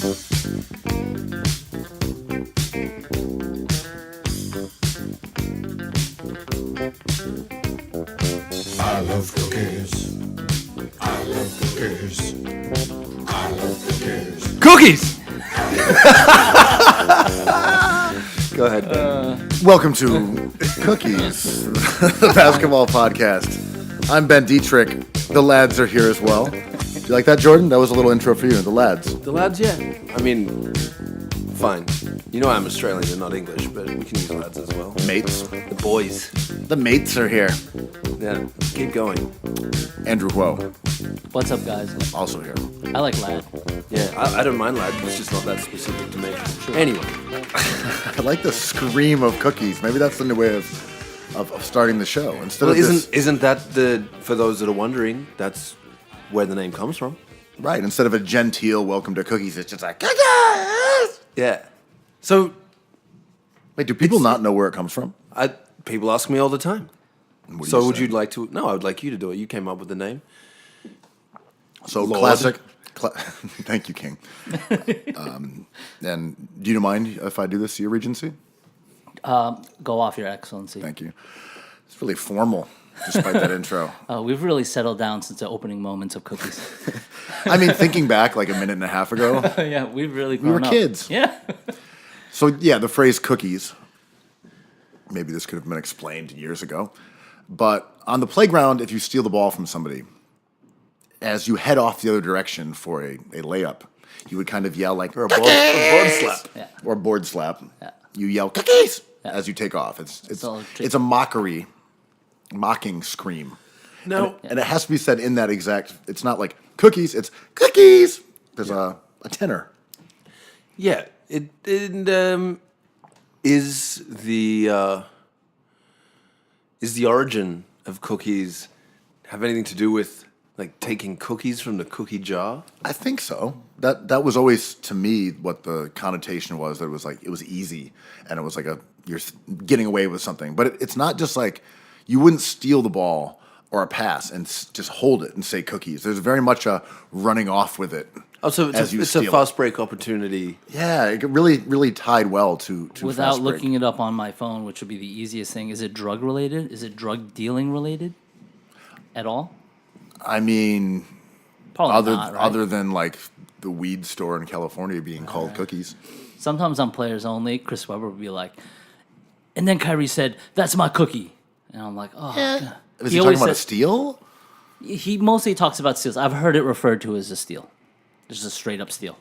I love cookies. I love cookies. I love cookies. Cookies! Go ahead, Ben. Welcome to Cookies, the basketball podcast. I'm Ben Detrick. The lads are here as well. Do you like that, Jordan? That was a little intro for you. The lads. The lads, yeah. I mean, fine. You know I'm Australian and not English, but we can use lads as well. Mates. The boys. The mates are here. Yeah, keep going. Andrew Kuo, What's up, guys? also here. I like lad. Yeah, I don't mind lads. It's just not that specific to me. Sure. Anyway. I like the scream of cookies. Maybe that's the new way of starting the show. Instead Well, of this, isn't that for those that are wondering, that's where the name comes from? right? Instead of a genteel welcome to cookies, it's just like cookies. Yeah. So, Wait, do people not know where it comes from? people ask me all the time. What do So you would say? you like to? No, I would like you to do it. You came up with the name. So Lord. classic. Thank you, King. And do you mind if I do this, Your Regency? Go off, Your Excellency. Thank you. It's really formal, despite that intro. We've really settled down since the opening moments of Cookies. I mean, thinking back like a minute and a half ago, Yeah, we've really we were grown up. kids. Yeah. So yeah, the phrase cookies, maybe this could have been explained years ago, but on the playground, if you steal the ball from somebody, as you head off the other direction for a layup, you would kind of yell like, Or a board slap. Yeah. or a board slap. Yeah. You yell cookies Yeah. as you take off. It's all a mocking scream. No. And it has to be said in that exact, it's not like cookies, it's cookies. There's a tenor. Yeah. It is the origin of cookies have anything to do with like taking cookies from the cookie jar? I think so. That was always to me what the connotation was. That it was like it was easy, and it was like you're getting away with something. But it's not just like you wouldn't steal the ball or a pass and just hold it and say cookies. There's very much a running off with it. Oh, so as you it's a steal fast break opportunity. Yeah, it really tied well to Without fast break. looking it up on my phone, which would be the easiest thing, is it drug related? Is it drug dealing related at all? I mean, Probably not, right? other than like the weed store in California being called cookies. Sometimes on Players Only, Chris Webber would be like, and then Kyrie said, "That's my cookie," and I'm like, "Oh." God. Is he talking always about a said- steal? He mostly talks about steals. I've heard it referred to as a steal, just a straight up steal.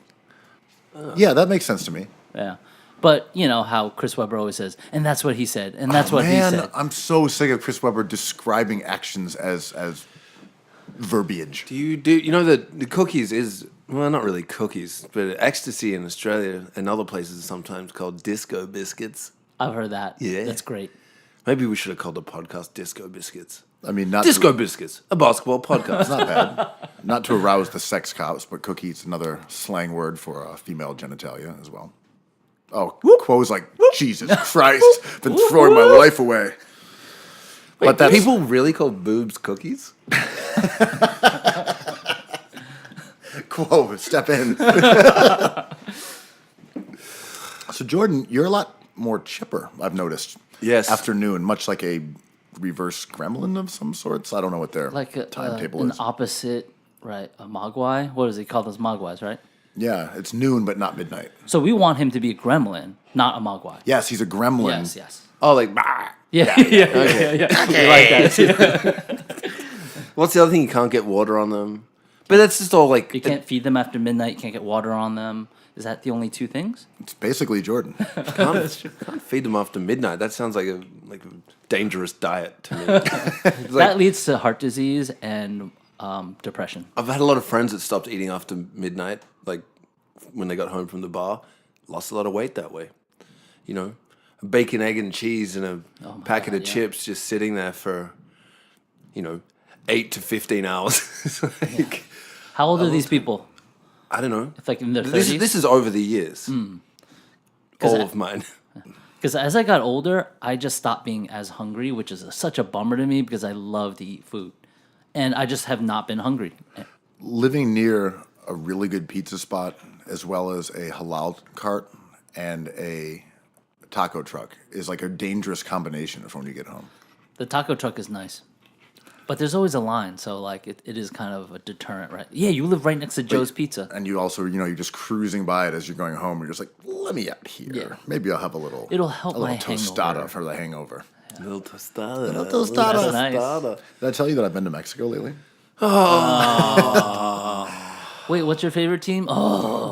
Yeah, that makes sense to me. Yeah. But you know how Chris Webber always says, and that's what he said, and that's what Man, he said. I'm so sick of Chris Webber describing actions as verbiage. Do you know that the cookies is, well, not really cookies, but ecstasy in Australia and other places is sometimes called disco biscuits. I've heard that. Yeah. That's great. Maybe we should have called the podcast Disco Biscuits. I mean, not Disco to, Biscuits, a basketball podcast. not bad. Not to arouse the sex cops, but cookies, another slang word for female genitalia as well. Oh, Quo's like, Jesus Christ, been throwing my life away. Wait, But that's people really call boobs cookies? Quo, step in. So Jordan, you're a lot more chipper, I've noticed. Yes. Afternoon, much like a reverse gremlin of some sorts. I don't know what their Like timetable an is. opposite, right? A mogwai. What does he call those mogwais, right? Yeah, it's noon, but not midnight. So we want him to be a gremlin, not a mogwai. Yes, he's a gremlin. Yes. Oh, like, bah. Yeah. Yeah. We like that too. What's the other thing? You can't get water on them. But that's just all like, You can't feed them after midnight. You can't get water on them. Is that the only two things? It's basically Jordan. can't feed them after midnight. That sounds like a dangerous diet to me. It's like, That leads to heart disease and depression. I've had a lot of friends that stopped eating after midnight, like when they got home from the bar, lost a lot of weight that way. You know, a bacon, egg, and cheese and a packet of chips just sitting there for, 8 to 15 hours. It's like, How old are these people? I don't know. It's like in their 30s? This is over the years. All of mine. Because as I got older, I just stopped being as hungry, which is such a bummer to me because I love to eat food. And I just have not been hungry. Living near a really good pizza spot as well as a halal cart and a taco truck is like a dangerous combination for when you get home. The taco truck is nice. But there's always a line, so like it is kind of a deterrent, right? Yeah, you live right next to Joe's Pizza. And you also, you're just cruising by it as you're going home. You're just like, let me out here. Yeah. Maybe I'll have a little. It'll help a little my tostada hangover. for the hangover. Little tostada. Little tostada. That's nice. Did I tell you that I've been to Mexico lately? Wait, what's your favorite team? Oh,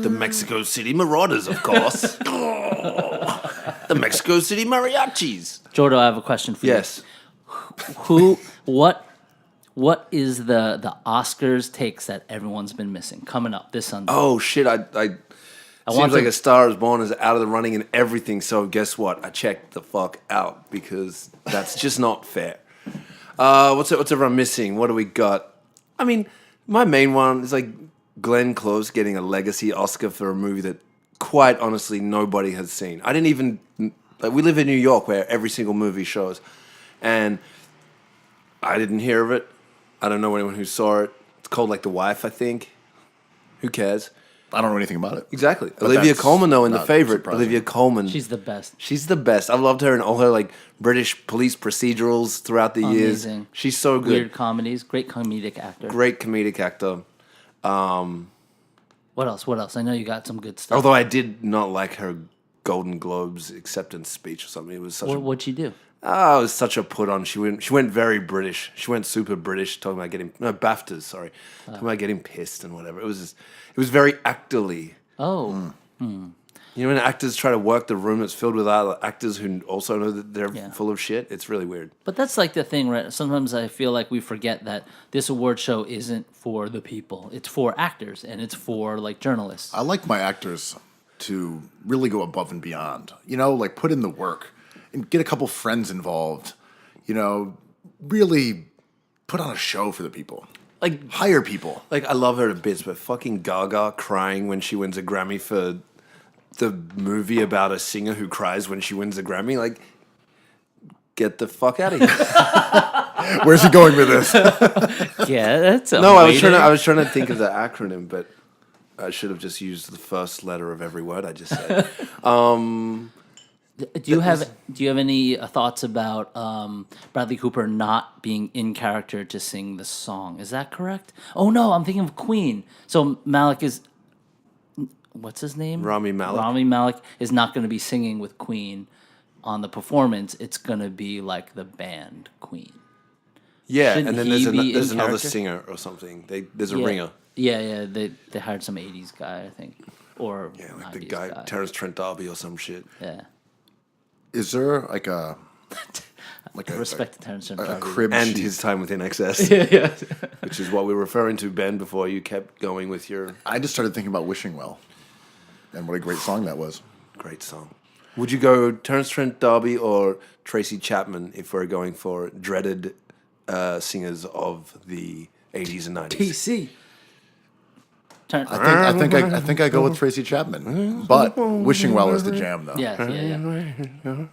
The Mexico City Marauders, of course. The Mexico City Mariachis. Jordo, I have a question for you. Yes. What is the Oscars takes that everyone's been missing coming up this Sunday? Oh shit! I want seems like to- A Star Is Born is out of the running and everything. So guess what? I checked the fuck out because that's just not fair. What's everyone missing? What do we got? I mean, my main one is like Glenn Close getting a legacy Oscar for a movie that, quite honestly, nobody has seen. I didn't even like. We live in New York, where every single movie shows, and I didn't hear of it. I don't know anyone who saw it. It's called like The Wife, I think. Who cares? I don't know anything about it. Exactly. But Olivia that's Colman, though, in The not Favorite. surprising. Olivia Colman. She's the best. She's the best. I've loved her in all her like British police procedurals throughout the years. Amazing. She's so good. Weird comedies. Great comedic actor. Great comedic actor. What else? I know you got some good stuff. Although I did not like her Golden Globes acceptance speech or something. It was such What'd you do? it was such a put on. She went very British. She went super British, talking about getting BAFTAs. Sorry, talking about getting pissed and whatever. It was very actorly. Oh, You know, when actors try to work the room that's filled with other actors who also know that they're Yeah. full of shit, it's really weird. but that's like the thing, right? Sometimes I feel like we forget that this award show isn't for the people. It's for actors and it's for like journalists. I like my actors to really go above and beyond. Like put in the work and get a couple friends involved. Really put on a show for the people. Like, Hire people. I love her to bits, but fucking Gaga crying when she wins a Grammy for the movie about a singer who cries when she wins a Grammy, like, get the fuck out of here. Where's he going with this? Yeah, that's a No, I was trying to think of the acronym, but I should have just used the first letter of every word I just said. Do you have any thoughts about Bradley Cooper not being in character to sing the song? Is that correct? Oh no, I'm thinking of Queen. So Malik is, what's his name? Rami Malek. Rami Malek is not going to be singing with Queen on the performance. It's going to be like the band Queen. Yeah, Shouldn't and then he be there's in another character? singer or something. There's a Yeah. ringer. Yeah. They hired some '80s guy, I think, or Yeah, like the 90s guy, Terrence Trent D'Arby or some shit. Yeah. Is there like a Respect to Terrence a D'Arby. crib And sheet? his time within excess. Yeah. Which is what we were referring to, Ben, before you kept going with your I just started thinking about Wishing Well, and what a great song that was. great song. Would you go Terrence Trent D'Arby or Tracy Chapman if we're going for dreaded singers of the 80s and 90s? TC. I think I go with Tracy Chapman, but Wishing Well is the jam though. Yeah.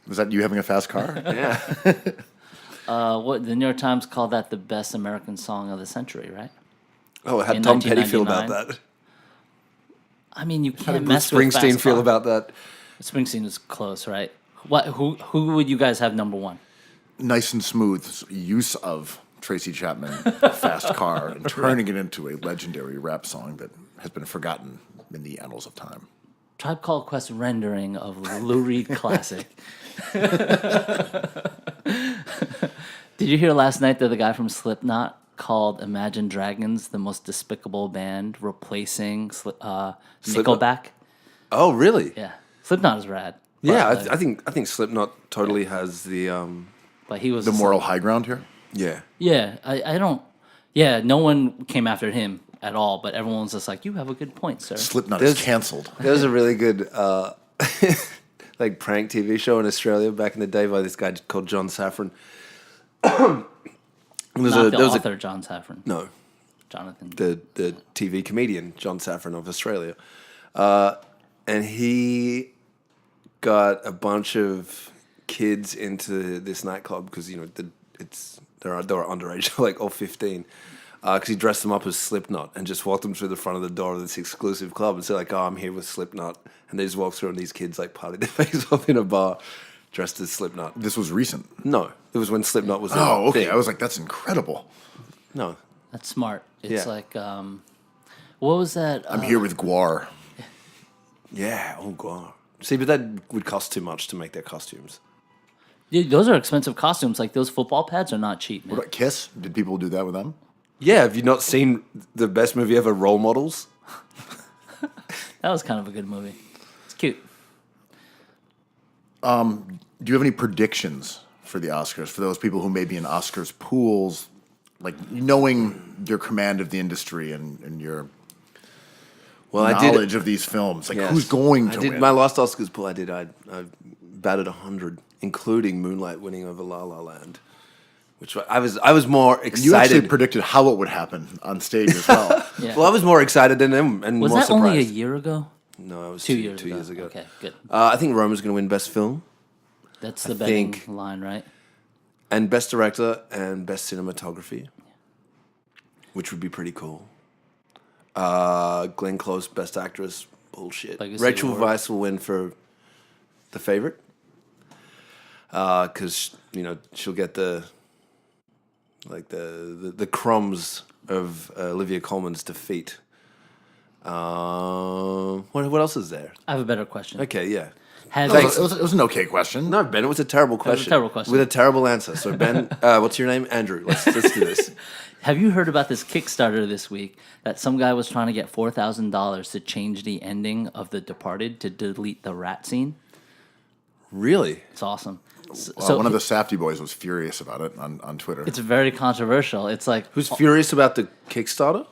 Was that you having a fast car? Yeah. What the New York Times called that the best American song of the century, right? Oh, how In Tom Petty feel about 1999? that? I mean, you How can't did mess Bruce with Springsteen fast feel car. about that? Springsteen is close, right? Who would you guys have number one? Nice and smooth use of Tracy Chapman, Fast Car, and turning it into a legendary rap song that has been forgotten in the annals of time. Tribe Called Quest rendering of Lou Reed classic. Did you hear last night that the guy from Slipknot called Imagine Dragons the most despicable band, replacing Nickelback? Oh, really? Yeah, Slipknot is rad. Yeah, But, I think Slipknot totally has the but he was The moral high ground here. yeah. Yeah, I don't. Yeah, no one came after him at all, but everyone's just like, "You have a good point, sir." Slipknot There's- is canceled. There was a really good like prank TV show in Australia back in the day by this guy called John Safran. Not the author, John Safran. No, Jonathan. the TV comedian John Safran of Australia, and he got a bunch of kids into this nightclub because they were underage, like all 15, because he dressed them up as Slipknot and just walked them through the front of the door of this exclusive club and said like, "Oh, I'm here with Slipknot," and they just walk through and these kids like party their face off in a bar dressed as Slipknot. This was recent. No, it was when Slipknot was. Oh, okay. Thing. I was like, that's incredible. No, That's smart. It's Yeah. like, what was that? I'm here with Guar. yeah, oh god. See, but that would cost too much to make their costumes. Dude, those are expensive costumes. Like those football pads are not cheap, man. What about Kiss? Did people do that with them? Yeah, have you not seen the best movie ever, Role Models? That was kind of a good movie. It's cute. Do you have any predictions for the Oscars, for those people who may be in Oscars pools, like knowing your command of the industry and your knowledge of these films? Like, Yes. who's going to I did win? my last Oscars pool. I batted 100, including Moonlight winning over La La Land, which I was more excited. You actually predicted how it would happen on stage as well. Yeah. Well, I was more excited than them and Was more that surprised. only a year ago? No, it was 2 two years ago. Okay, good. I think Roma's going to win Best Film That's the betting think- line, right? and Best Director and Best Cinematography, which would be pretty cool. Glenn Close, Best Actress, bullshit. Legacy Rachel Award. Weisz will win for The Favorite, because she'll get the crumbs of Olivia Colman's defeat. What else is there? I have a better question. Okay, yeah. Has It was an okay question. No, Ben, it was a terrible question. terrible question. With a terrible answer. So, Ben, what's your name? Andrew. Let's do this. Have you heard about this Kickstarter this week that some guy was trying to get $4,000 to change the ending of The Departed to delete the rat scene? Really? It's awesome. One of the Safdie boys was furious about it on Twitter. It's very controversial. It's like Who's furious about the Kickstarter?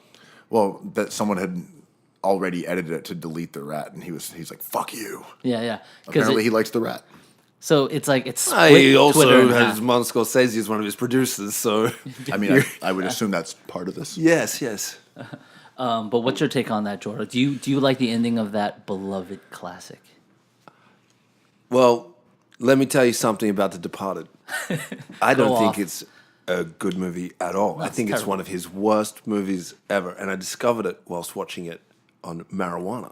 Well, that someone had already edited it to delete the rat, and he's like, "Fuck you." yeah. Apparently, he likes the rat. So it's like it's split He Twitter also in has half. Martin Scorsese as one of his producers, so... I mean, I would assume that's part of this. yes. But what's your take on that, Jordan? Do you like the ending of that beloved classic? Well, let me tell you something about The Departed. I don't Go think off. it's a good movie at all. I it's think it's terrible. one of his worst movies ever, and I discovered it whilst watching it on marijuana.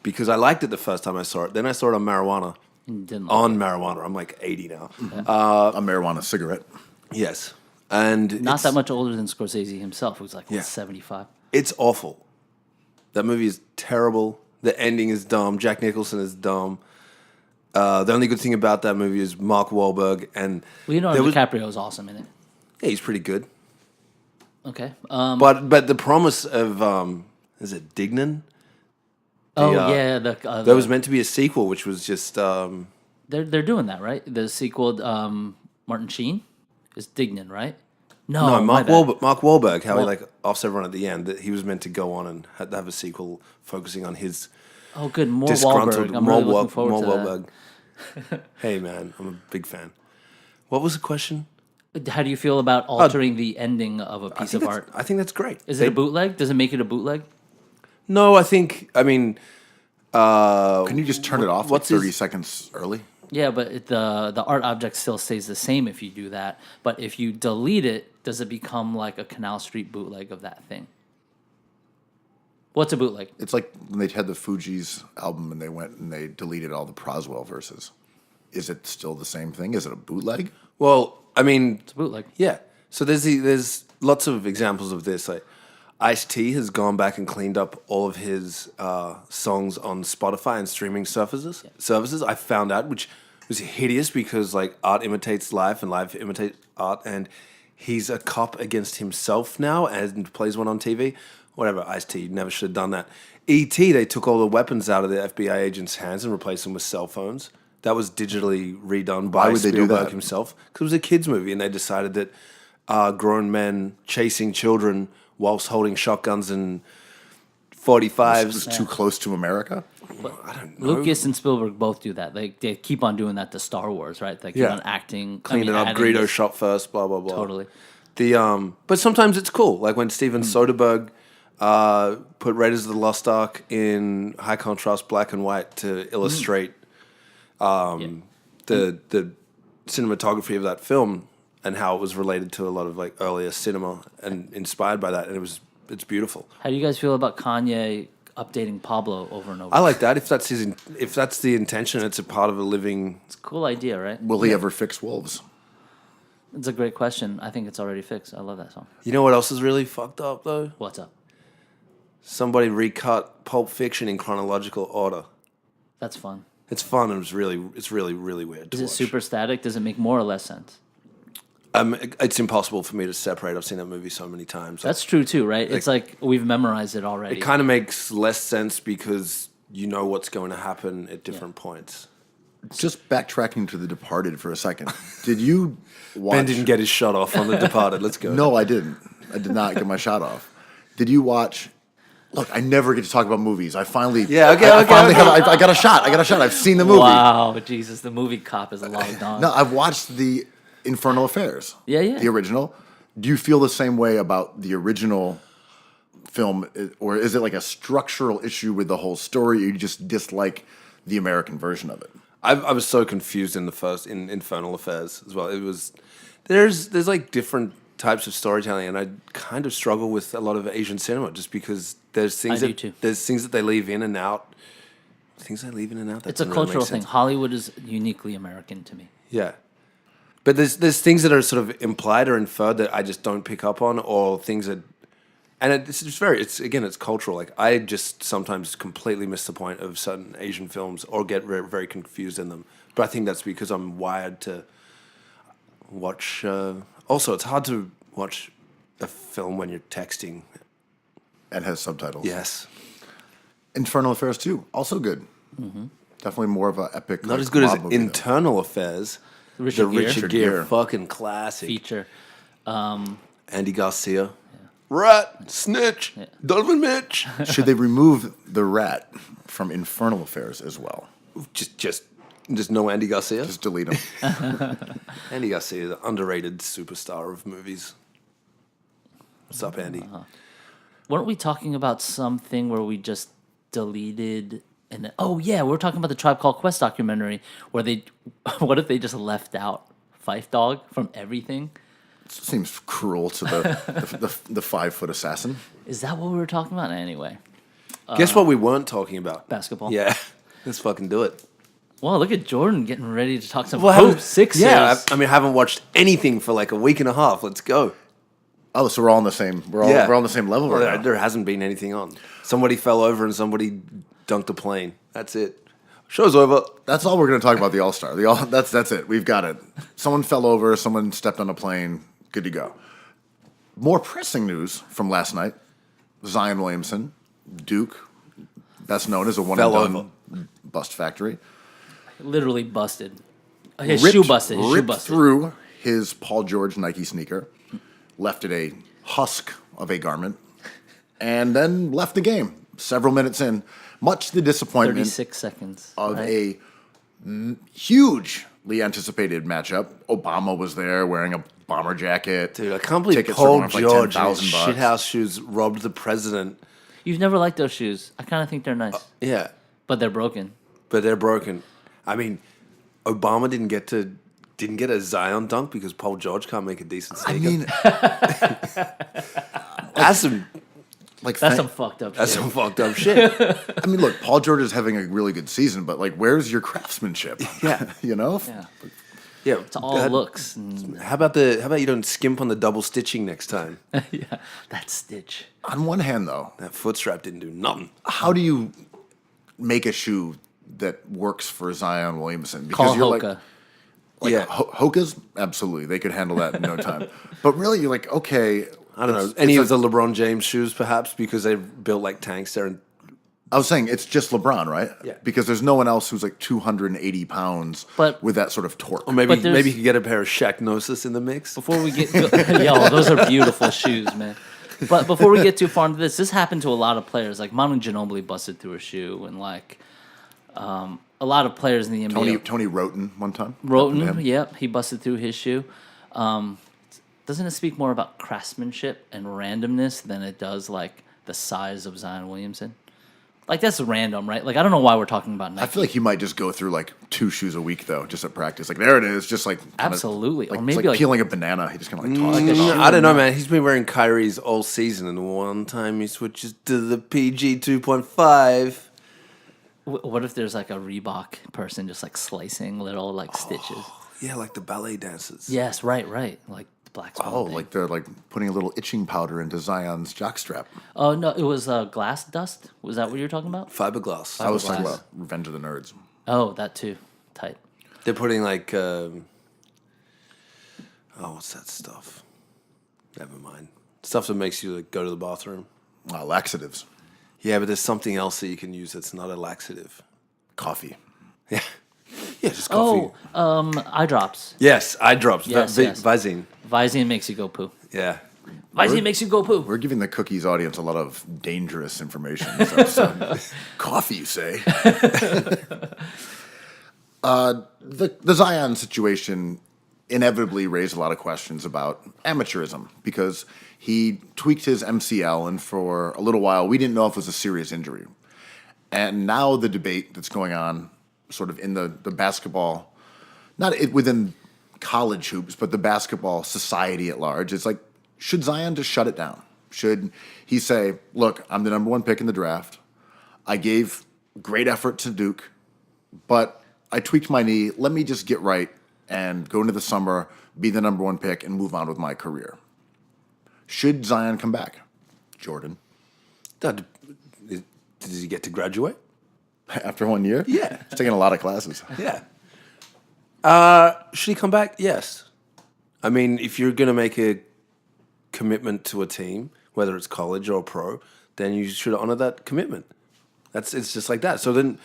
Because I liked it the first time I saw it. Then I saw it on marijuana. Didn't like On marijuana. I'm like 80 now. A marijuana cigarette. Yes. And Not it's, that much older than Scorsese himself, who's like Yeah. 75. It's awful. That movie is terrible. The ending is dumb. Jack Nicholson is dumb. The only good thing about that movie is Mark Wahlberg. And Leonardo there was- DiCaprio is awesome in it. yeah, he's pretty good. Okay. But the promise of, is it Dignan? yeah. There was meant to be a sequel, which was just... They're doing that, right? The sequel, Martin Sheen is Dignan, right? No, No, my bad. Mark Wahlberg, how he Well- like offs everyone at the end. That he was meant to go on and have a sequel focusing on his Oh, good. More disgruntled Wahlberg. I'm really looking forward to Wahlberg. Hey man, I'm a big fan. What was the question? that. How do you feel about altering the ending of a piece of art? I think that's great. Is it a bootleg? Does it make it a bootleg? No, I mean, Can you just turn it off like what's his- 30 seconds early? Yeah, but the art object still stays the same if you do that. But if you delete it, does it become like a Canal Street bootleg of that thing? What's a bootleg? It's like when they had the Fugees album and they went and they deleted all the Proswell verses. Is it still the same thing? Is it a bootleg? well, I mean, It's a bootleg. yeah. So there's lots of examples of this. Like Ice-T has gone back and cleaned up all of his songs on Spotify and streaming services. I found out, which was hideous because like art imitates life and life imitates art, and he's a cop against himself now and plays one on TV. Whatever, Ice-T never should have done that. E.T. They took all the weapons out of the FBI agents' hands and replaced them with cell phones. That was digitally redone by Why would they do Spielberg that? himself because it was a kids' movie, and they decided that grown men chasing children whilst holding shotguns and 45s. It's too close to America? I don't know. Lucas and Spielberg both do that. They keep on doing that to Star Wars, right? They keep Yeah. on acting, Cleaning up, adding Greedo this- shot first, blah, blah, blah. Totally. But sometimes it's cool. Like when Steven Soderbergh put Raiders of the Lost Ark in high contrast black and white to illustrate the cinematography of that film. and how it was related to a lot of like earlier cinema and inspired by that, and it's beautiful. How do you guys feel about Kanye updating Pablo over and over? I like that if that's if that's the intention, it's a part of a living. It's a cool idea, right? Will he ever fix wolves? It's a great question. I think it's already fixed. I love that song. You know what else is really fucked up though? What's up? Somebody recut Pulp Fiction in chronological order. That's fun. It's fun and it's really really weird. Is to it watch. super static? Does it make more or less sense? It's impossible for me to separate. I've seen that movie so many times. That's true too, right? It's like we've memorized it already. It kind of makes less sense because you know what's going to happen at different points. Just backtracking to The Departed for a second. Did you watch... Ben didn't get his shot off on The Departed. Let's go. No, I didn't. I did not get my shot off. Did you watch... Look, I never get to talk about movies. I finally... Yeah, okay, I okay, finally okay. I got a shot. I've seen the movie. Wow, Jesus, the movie cop is logged on. No, I've watched the Infernal Affairs. Yeah. The original. Do you feel the same way about the original film, or is it like a structural issue with the whole story, or you just dislike the American version of it? I was so confused in Infernal Affairs as well. It was there's like different types of storytelling, and I kind of struggle with a lot of Asian cinema just because there's things there's things that they leave in and out. Things they leave in and out. That It's a doesn't really cultural make thing. sense. Hollywood is uniquely American to me. Yeah. But there's things that are sort of implied or inferred that I just don't pick up on, or things that, and it's just it's cultural. Like I just sometimes completely miss the point of certain Asian films or get very, very confused in them. But I think that's because I'm wired to watch. Also, it's hard to watch a film when you're texting. And has subtitles. Yes, Infernal Affairs 2, also good. Mm-hmm. Definitely more of an epic. not like, as good as mob movie, though. Internal Affairs. Richard The Gere. Richard Gere fucking classic. Feature. Andy Garcia. Rat, snitch, Donovan Mitch. Should they remove the rat from Infernal Affairs as well? Just no Andy Garcia. Just delete him. Andy Garcia, the underrated superstar of movies. What's up, Andy? Weren't we talking about something where we just deleted? And oh yeah, we were talking about the Tribe Called Quest documentary where they. What if they just left out Fife Dog from everything? Seems cruel to the 5-foot assassin. Is that what we were talking about? Anyway, Guess what we weren't talking about? basketball. Yeah, let's fucking do it. Well, look at Jordan getting ready to talk some Well, hoops. Sixers. Yeah, I mean, I haven't watched anything for like a week and a half. Let's go. Oh, so we're all on the same. We're on the same level Well, right now. there hasn't been anything on. Somebody fell over and somebody dunked a plane. That's it. Show's over. That's all we're going to talk about. The All Star. That's it. We've got it. Someone fell over. Someone stepped on a plane. Good to go. More pressing news from last night: Zion Williamson, Duke, best known as a one and done bust factory, Literally busted. His shoe busted. His shoe ripped busted. through his Paul George Nike sneaker, left it a husk of a garment, and then left the game. Several minutes in, much to the disappointment 36 seconds. of right? a hugely anticipated matchup. Obama was there wearing a bomber jacket. Dude, I can't believe Tickets were Paul going for George like in his $10,000. shithouse shoes robbed the president. You've never liked those shoes. I kind of think they're nice, Yeah, but they're broken. but they're broken. I mean, Obama didn't get a Zion dunk because Paul George can't make a decent I sneaker. mean, That's some That's some fucked up that's shit. some fucked up shit. I mean, look, Paul George is having a really good season, but like, where's your craftsmanship? Yeah. You know? Yeah. Yeah, It's all looks. And, How about you don't skimp on the double stitching next time? yeah, that stitch. On one hand, though, That foot strap didn't do nothing. how do you make a shoe that works for Zion Williamson? Call you're Hoka. like Yeah. Hoka's absolutely, they could handle that in no time. But really, you're like, okay, I don't know. it's- Any it's of a- the LeBron James shoes, perhaps, because they're built like tanks. They're I was saying it's just LeBron, right? Yeah. Because there's no one else who's like 280 pounds But- with that sort of torque. or maybe But there's- maybe you could get a pair of Shaq Gnosis in the mix. Before we get, yo, those are beautiful shoes, man. But before we get too far into this happened to a lot of players. Like Manu Ginobili busted through a shoe, and like a lot of players in the NBA. Tony Roten one time. Happened to him. Roten, yep, he busted through his shoe. Doesn't it speak more about craftsmanship and randomness than it does like the size of Zion Williamson? Like, that's random, right? Like, I don't know why we're talking about Nike. I feel like he might just go through like 2 shoes a week though, just at practice. Like there it is, just like kinda, Absolutely. Or like, maybe it's like like peeling a banana. He just kind of like tosses it off. I don't know, man. He's been wearing Kyrie's all season, and one time he switches to the PG 2.5. what if there's like a Reebok person just like slicing little like stitches? Yeah, like the ballet dancers. Yes, right. Like the black swan Oh, thing. like they're like putting a little itching powder into Zion's jockstrap. Oh no, it was glass dust. Was that what you were talking about? Fiberglass. I was talking Fiberglass. about Revenge of the Nerds. Oh, that too. Tight. They're putting like, what's that stuff? Never mind. Stuff that makes you like, go to the bathroom. Laxatives, Yeah, but there's something else that you can use that's not a laxative. coffee. Yeah. Yeah, just coffee. Eye drops. Yes, eye drops. Yes, yes. Visine. Visine makes you go poo. Yeah. Visine makes you go poo. We're giving the Cookies audience a lot of dangerous information. So, coffee, you say? The Zion situation inevitably raised a lot of questions about amateurism because he tweaked his MCL, and for a little while we didn't know if it was a serious injury. And now the debate that's going on, sort of in the basketball, within college hoops, but the basketball society at large, it's like, should Zion just shut it down? Should he say, look, I'm the number 1 pick in the draft. I gave great effort to Duke, but I tweaked my knee. Let me just get right and go into the summer, be the number 1 pick, and move on with my career. Should Zion come back? Jordan. Did he get to graduate? After 1 year? Yeah. He's taking a lot of classes. Yeah. Should he come back? Yes. I mean, if you're going to make a commitment to a team, whether it's college or pro, then you should honor that commitment. It's just like that. So then,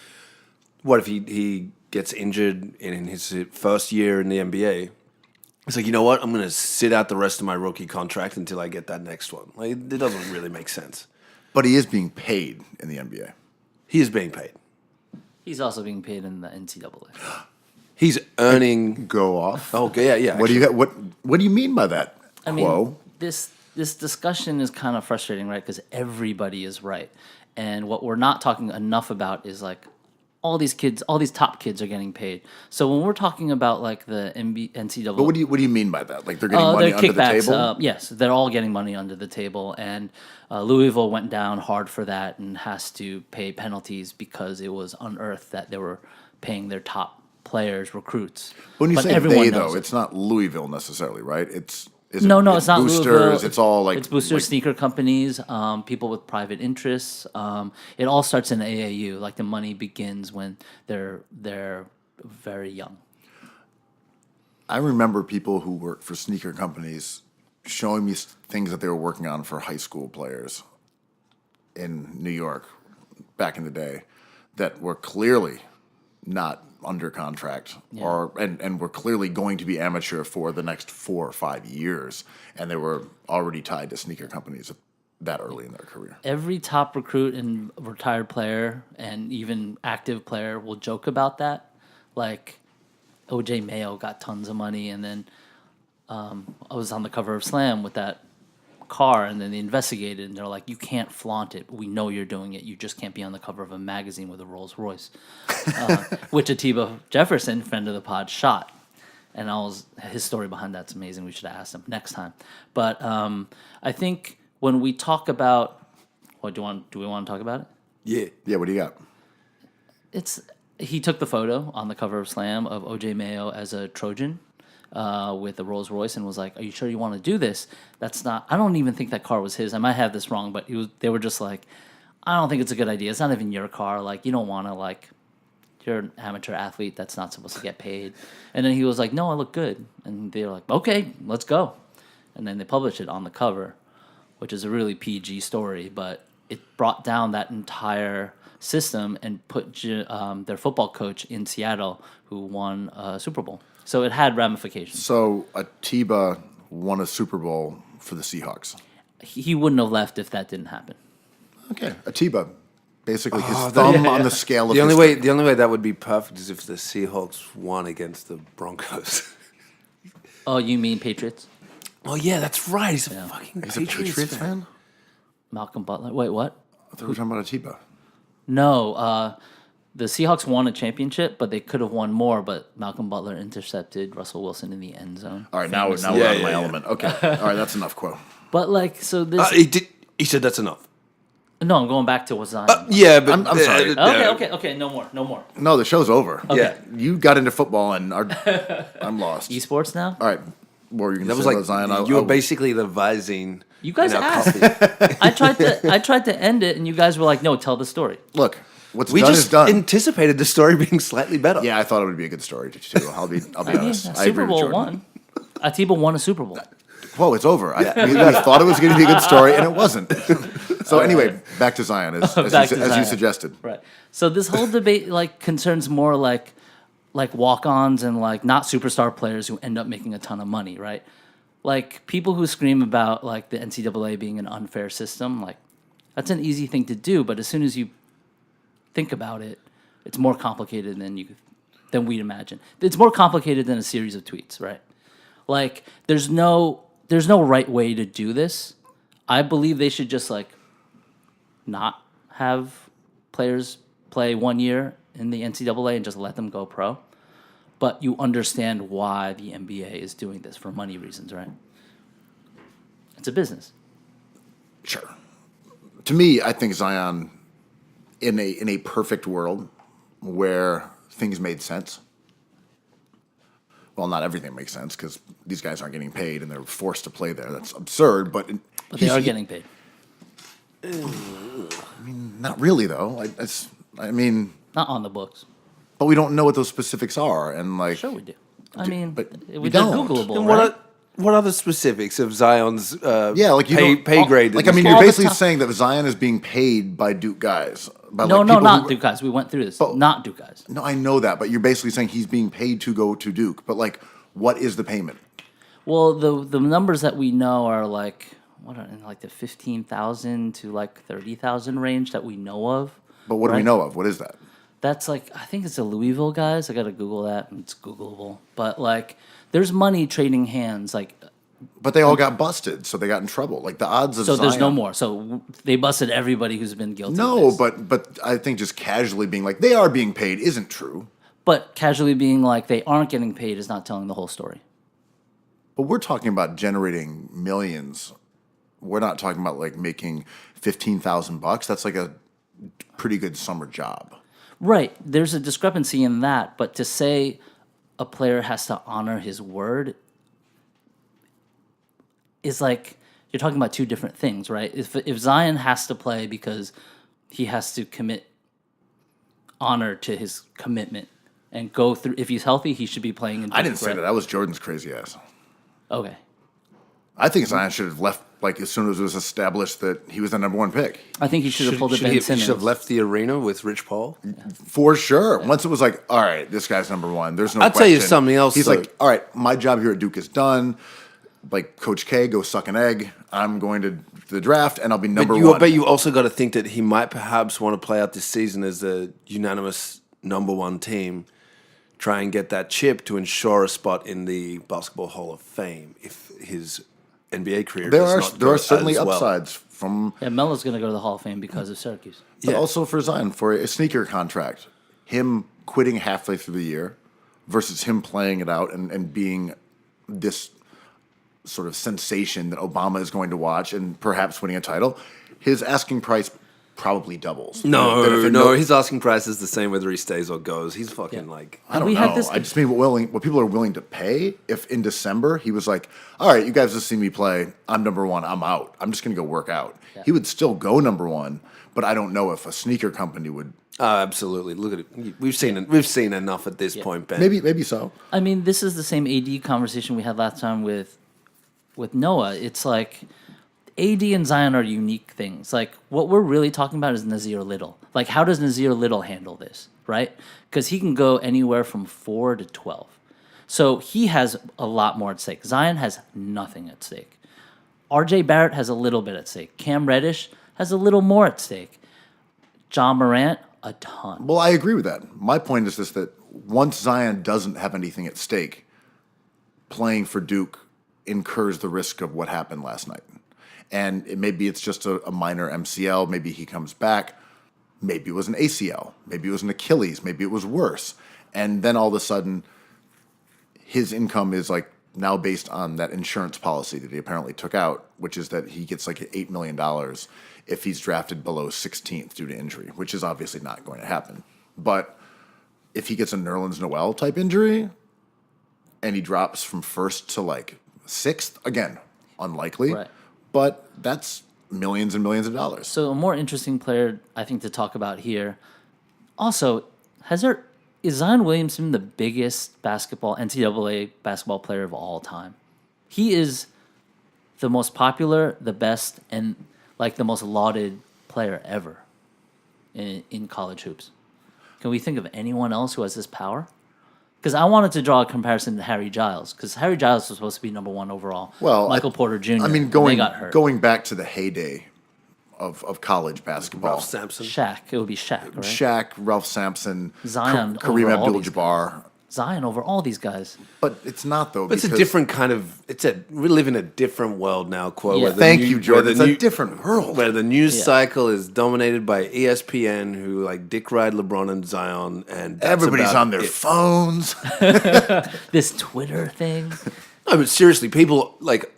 what if he gets injured in his first year in the NBA? It's like, you know what? I'm going to sit out the rest of my rookie contract until I get that next one. Like, it doesn't really make sense. But he is being paid in the NBA. He is being paid. He's also being paid in the NCAA. He's earning. Go off. Oh, yeah. What do you got? What do you mean by that? I mean, Kuo? this discussion is kind of frustrating, right? Because everybody is right, and what we're not talking enough about is like all these kids, all these top kids are getting paid. So when we're talking about like the NCAA, But what do you mean by that? Like they're getting money their under the kickbacks, table? yes, they're all getting money under the table, and Louisville went down hard for that and has to pay penalties because it was unearthed that they were paying their top players, recruits. When you But say everyone they, knows though, it. it's not Louisville necessarily, right? It's It's not boosters. Louisville. It's all like it's boosters, like, sneaker companies, people with private interests. It all starts in AAU. Like the money begins when they're very young. I remember people who work for sneaker companies showing me things that they were working on for high school players in New York back in the day that were clearly not under contract and were clearly going to be amateur for the next 4 or 5 years, and they were already tied to sneaker companies that early in their career. Every top recruit and retired player and even active player will joke about that. Like OJ Mayo got tons of money, and then I was on the cover of Slam with that car, and then they investigated, and they're like, you can't flaunt it. We know you're doing it. You just can't be on the cover of a magazine with a Rolls Royce. Which Atiba Jefferson, friend of the pod, shot. And his story behind that's amazing. We should have asked him next time. But I think when we talk about, do we want to talk about it? Yeah, what do you got? He took the photo on the cover of Slam of OJ Mayo as a Trojan with a Rolls Royce and was like, are you sure you want to do this? I don't even think that car was his. I might have this wrong, but they were just like, I don't think it's a good idea. It's not even your car. Like, you don't want to, like, you're an amateur athlete that's not supposed to get paid. And then he was like, no, I look good. And they were like, okay, let's go. And then they published it on the cover, which is a really PG story, but it brought down that entire system and put their football coach in Seattle who won a Super Bowl. So it had ramifications. So Atiba won a Super Bowl for the Seahawks. He wouldn't have left if that didn't happen. Okay, Atiba, basically his thumb on the scale of The only history. way the only way that would be perfect is if the Seahawks won against the Broncos. Oh, you mean Patriots? Oh yeah, that's right. He's a fucking He's a Patriots fan? Malcolm Butler. Wait, what? I thought we were talking about Atiba. No, the Seahawks won a championship, but they could have won more. But Malcolm Butler intercepted Russell Wilson in the end zone. All right, now we're Yeah, out of my yeah. element. Okay, all right, that's enough, Quo. But like, so this. He said that's enough. No, I'm going back to what Zion. Yeah, but I'm sorry. Okay. No more. No, the show's over. Okay. Yeah. You got into football, and I'm lost. Esports now. All right, what were you going That to was say like about Zion? you were basically the Visine. You guys in our asked. coffee. I tried to end it, and you guys were like, "No, tell the story." Look, what's We done is just done. anticipated the story being slightly better. Yeah, I thought it would be a good story too. I'll be I mean, honest. I agree Super with Bowl Jordan. won. Atiba won a Super Bowl. Whoa, it's over. We thought it was going to be a good story, and it wasn't. So anyway, back to Zion, as Back to you Zion. suggested. Right. So this whole debate like concerns more like walk-ons and like not superstar players who end up making a ton of money, right? Like people who scream about like the NCAA being an unfair system, like that's an easy thing to do, but as soon as you think about it, it's more complicated than we'd imagine. It's more complicated than a series of tweets, right? Like there's no right way to do this. I believe they should just like not have players play 1 year in the NCAA and just let them go pro. But you understand why the NBA is doing this for money reasons, right? It's a business. Sure. To me, I think Zion, in a perfect world where things made sense. Well, not everything makes sense because these guys aren't getting paid and they're forced to play there. That's absurd. But They are getting paid. not really though. I mean, Not on the books. but we don't know what those specifics are, and like, Sure we do. I mean, but they're we don't. Googleable, And right? what are the specifics of Zion's yeah, like you don't- pay grade? Like I mean, All you're the basically time. saying that Zion is being paid by Duke guys. By No, like no, people not who- Duke guys. We went through this. Not Duke guys. No, I know that, but you're basically saying he's being paid to go to Duke. But like, what is the payment? Well, the numbers that we know are like what are in like the 15,000 to like 30,000 range that we know of. But what do we Right. know of? What is that? That's like I think it's the Louisville guys. I gotta Google that. It's Googleable. But like, there's money trading hands. Like, But they all got busted, so they got in trouble. Like the odds of so there's no Zion- more. So they busted everybody who's been guilty. No, of this. but I think just casually being like they are being paid isn't true. But casually being like they aren't getting paid is not telling the whole story. But we're talking about generating millions. We're not talking about like making $15,000. That's like a pretty good summer job. Right. There's a discrepancy in that, but to say a player has to honor his word is like you're talking about two different things, right? If Zion has to play because he has to commit honor to his commitment and go through, if he's healthy, he should be playing in I didn't say right? that. That was Jordan's crazy ass. Okay. I think Zion should have left like as soon as it was established that he was the number one pick. I think he should have pulled a Ben he Simmons. should have left the arena with Rich Paul. For sure. Once it was like, all right, this guy's number one. There's no I'll tell you question. something else, He's though. like, all right, my job here at Duke is done. Like Coach K, go suck an egg. I'm going to the draft and I'll be number one. But you also got to think that he might perhaps want to play out this season as a unanimous number one team, try and get that chip to ensure a spot in the Basketball Hall of Fame if his NBA career there does not are go certainly as well. upsides from, Yeah, Melo's going to go to the Hall of Fame because of Syracuse. but Yeah. also for Zion for a sneaker contract. Him quitting halfway through the year versus him playing it out and being this sort of sensation that Obama is going to watch and perhaps winning a title. His asking price probably doubles. That if it No, his asking price is the same whether he stays or goes. He's fucking Yeah. like... I don't We know. had this- I just mean what people are willing to pay. If in December he was like, "All right, you guys just see me play. I'm number one. I'm out. I'm just going to go work out." Yeah. He would still go number one, but I don't know if a sneaker company would. absolutely. Look at it. We've seen enough at this point, Ben. Maybe so. I mean, this is the same AD conversation we had last time with Noah. It's like AD and Zion are unique things. Like what we're really talking about is Nazir Little. Like how does Nazir Little handle this, right? Because he can go anywhere from 4 to 12. So he has a lot more at stake. Zion has nothing at stake. RJ Barrett has a little bit at stake. Cam Reddish has a little more at stake. John Morant, a ton. Well, I agree with that. My point is this: that once Zion doesn't have anything at stake, playing for Duke incurs the risk of what happened last night. And maybe it's just a minor MCL. Maybe he comes back. maybe it was an ACL, maybe it was an Achilles, maybe it was worse. And then all of a sudden, his income is like now based on that insurance policy that he apparently took out, which is that he gets like $8 million if he's drafted below 16th due to injury, which is obviously not going to happen. But if he gets a Nerlens Noel type injury and he drops from first to like sixth, again, unlikely, Right. but that's millions and millions of dollars. So a more interesting player, I think, to talk about here. Also, is Zion Williamson the biggest NCAA basketball player of all time? He is the most popular, the best, and like the most lauded player ever in college hoops. Can we think of anyone else who has this power? Because I wanted to draw a comparison to Harry Giles, because Harry Giles was supposed to be number one overall. Well, Michael Porter Jr. I mean, and they got hurt. going back to the heyday of college basketball. Ralph Sampson. Shaq. It would be Shaq, right? Shaq, Ralph Sampson, Zion Kareem over all these Abdul-Jabbar. Zion over all these guys. But it's not, though. But it's a because- different kind of. We live in a different world now, Quo. Yeah. Where the Thank new- you, where Jordan. the It's a new- different world. Where the news Yeah. cycle is dominated by ESPN, who like dick ride LeBron and Zion, and that's Everybody's about on their it. phones. This Twitter thing. No, but seriously, people like.